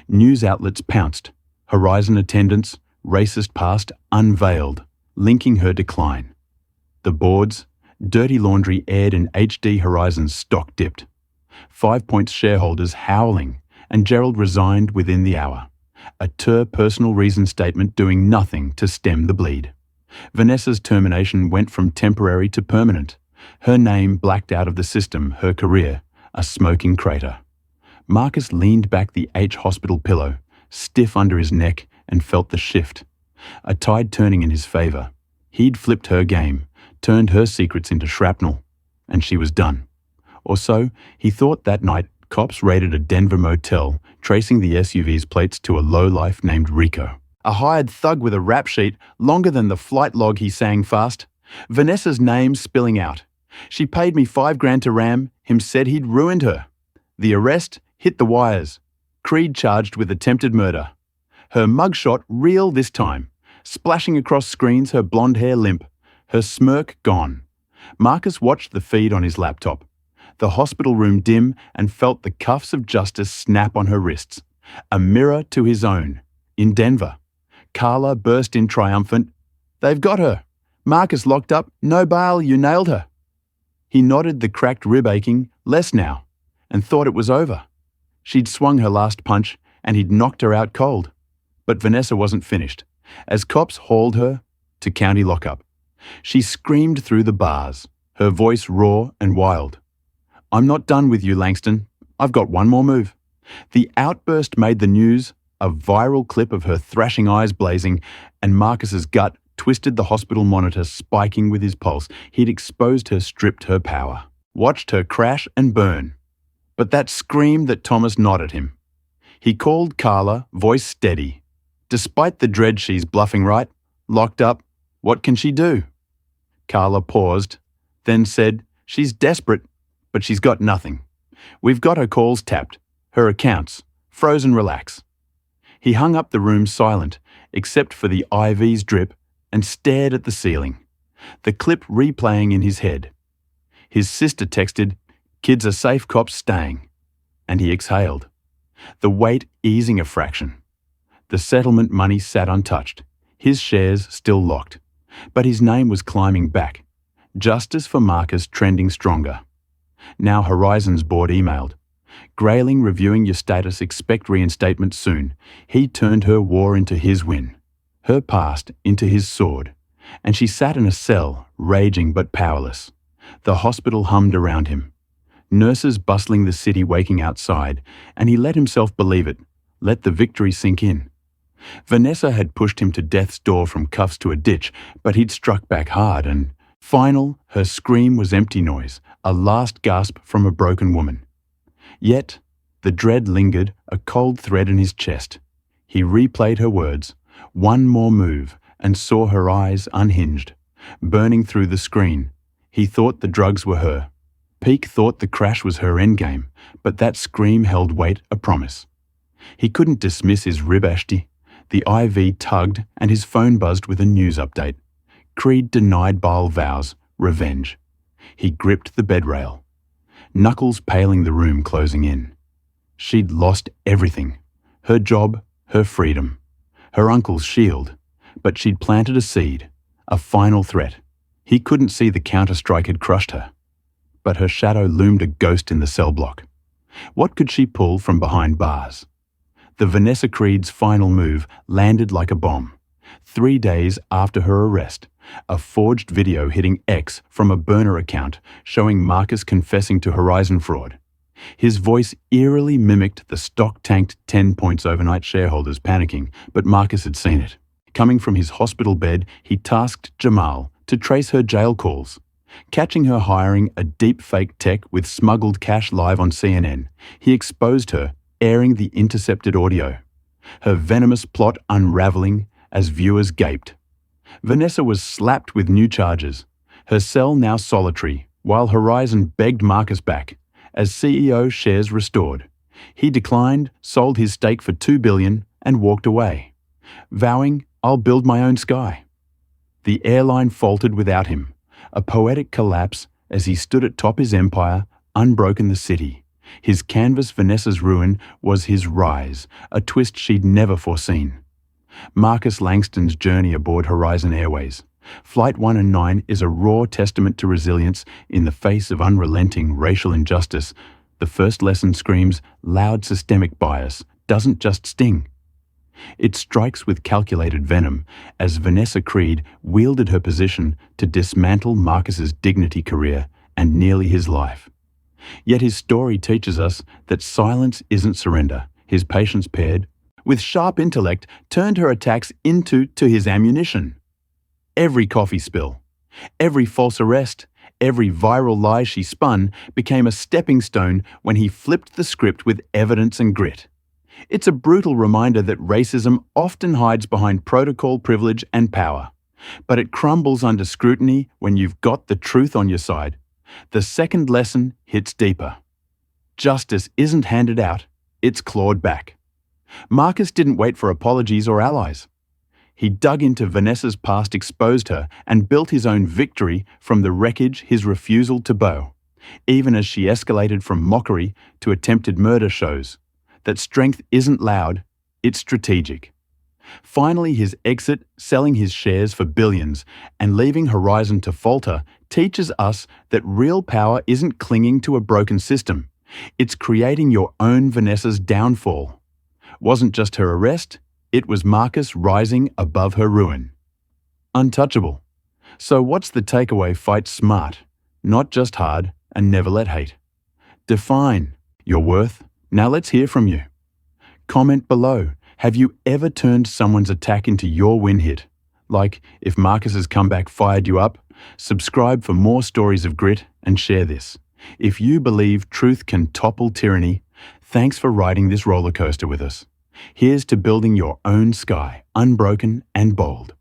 News outlets pounced, Horizon attendants, racist past unveiled, linking her decline. The boards, dirty laundry aired in HD. Horizon's stock dipped. 5 Points shareholders howling, and Gerald resigned within the hour. A personal reason statement doing nothing to stem the bleed. Vanessa's termination went from temporary to permanent. Her name blacked out of the system, her career a smoking crater. Marcus leaned back the H hospital pillow, stiff under his neck, and felt the shift. A tide turning in his favor. He'd flipped her game, turned her secrets into shrapnel, and she was done. Or so he thought that night. Cops raided a Denver motel, tracing the SUV's plates to a lowlife named Rico. A hired thug with a rap sheet longer than the flight log he sang fast. Vanessa's name spilling out. "She paid me $5,000 to ram. Him said he'd ruined her." The arrest hit the wires. Creed charged with attempted murder. Her mugshot real this time, splashing across screens, her blonde hair limp, her smirk gone. Marcus watched the feed on his laptop. The hospital room dim, and felt the cuffs of justice snap on her wrists. A mirror to his own. In Denver. Carla burst in triumphant. "They've got her. Marcus locked up. No bail, you nailed her." He nodded, the cracked rib aching, less now, and thought it was over. She'd swung her last punch, and he'd knocked her out cold. But Vanessa wasn't finished. As cops hauled her to county lockup, she screamed through the bars, her voice raw and wild. "I'm not done with you, Langston. I've got one more move." The outburst made the news, a viral clip of her thrashing eyes blazing, and Marcus's gut twisted, the hospital monitor spiking with his pulse. He'd exposed her, stripped her power. watched her crash and burn. But that scream that Thomas nodded him. He called Carla, voice steady. Despite the dread she's bluffing right, locked up, what can she do? Carla paused, then said, she's desperate, but she's got nothing. We've got her calls tapped, her accounts, frozen relax. He hung up the room silent, except for the IV's drip, and stared at the ceiling, the clip replaying in his head. His sister texted, kids are safe, cops staying. And he exhaled, the weight easing a fraction. The settlement money sat untouched, his shares still locked. But his name was climbing back. Justice for Marcus trending stronger. Now Horizon's board emailed. Grayling reviewing your status, expect reinstatement soon. He turned her war into his win, her past into his sword. And she sat in a cell, raging but powerless. The hospital hummed around him. Nurses bustling the city waking outside, and he let himself believe it, let the victory sink in. Vanessa had pushed him to death's door from cuffs to a ditch, but he'd struck back hard and, final, her scream was empty noise, a last gasp from a broken woman. Yet, the dread lingered, a cold thread in his chest. He replayed her words, one more move, and saw her eyes unhinged, burning through the screen. He thought the drugs were her. Peake thought the crash was her endgame, but that scream held weight, a promise. He couldn't dismiss his ribashti. The IV tugged and his phone buzzed with a news update. Creed denied Baal vows, revenge. He gripped the bed rail. Knuckles paling the room closing in. She'd lost everything. Her job, her freedom, her uncle's shield. But she'd planted a seed, a final threat. He couldn't see the counter-strike had crushed her. But her shadow loomed a ghost in the cell block. What could she pull from behind bars? The Vanessa Creed's final move landed like a bomb. 3 days after her arrest, a forged video hitting X from a burner account showing Marcus confessing to Horizon fraud. His voice eerily mimicked the stock-tanked 10 points overnight shareholders panicking, but Marcus had seen it. Coming from his hospital bed, he tasked Jamal to trace her jail calls. Catching her hiring a deep-fake tech with smuggled cash live on CNN, he exposed her, airing the intercepted audio. Her venomous plot unraveling as viewers gaped. Vanessa was slapped with new charges, her cell now solitary, while Horizon begged Marcus back. As CEO, shares restored. He declined, sold his stake for $2 billion, and walked away, vowing, I'll build my own sky. The airline faltered without him, a poetic collapse as he stood atop his empire, unbroken the city. His canvas Vanessa's ruin was his rise, a twist she'd never foreseen. Marcus Langston's journey aboard Horizon Airways. Flight 1 and 9 is a raw testament to resilience in the face of unrelenting racial injustice. The first lesson screams, loud systemic bias doesn't just sting. It strikes with calculated venom as Vanessa Creed wielded her position to dismantle Marcus's dignity career and nearly his life. Yet his story teaches us that silence isn't surrender. His patience paired with sharp intellect turned her attacks into his ammunition. Every coffee spill, every false arrest, every viral lie she spun became a stepping stone when he flipped the script with evidence and grit. It's a brutal reminder that racism often hides behind protocol, privilege, and power. But it crumbles under scrutiny when you've got the truth on your side. The second lesson hits deeper. Justice isn't handed out, it's clawed back. Marcus didn't wait for apologies or allies. He dug into Vanessa's past, exposed her, and built his own victory from the wreckage his refusal to bow. Even as she escalated from mockery to attempted murder shows that strength isn't loud, it's strategic. Finally, his exit, selling his shares for billions and leaving Horizon to falter, teaches us that real power isn't clinging to a broken system. It's creating your own Vanessa's downfall. Wasn't just her arrest, it was Marcus rising above her ruin. Untouchable. So what's the takeaway? Fight smart, not just hard, and never let hate. Define your worth. Now let's hear from you. Comment below. Have you ever turned someone's attack into your win hit? Like if Marcus's comeback fired you up? Subscribe for more stories of grit and share this. If you believe truth can topple tyranny, thanks for riding this roller coaster with us. Here's to building your own sky, unbroken and bold.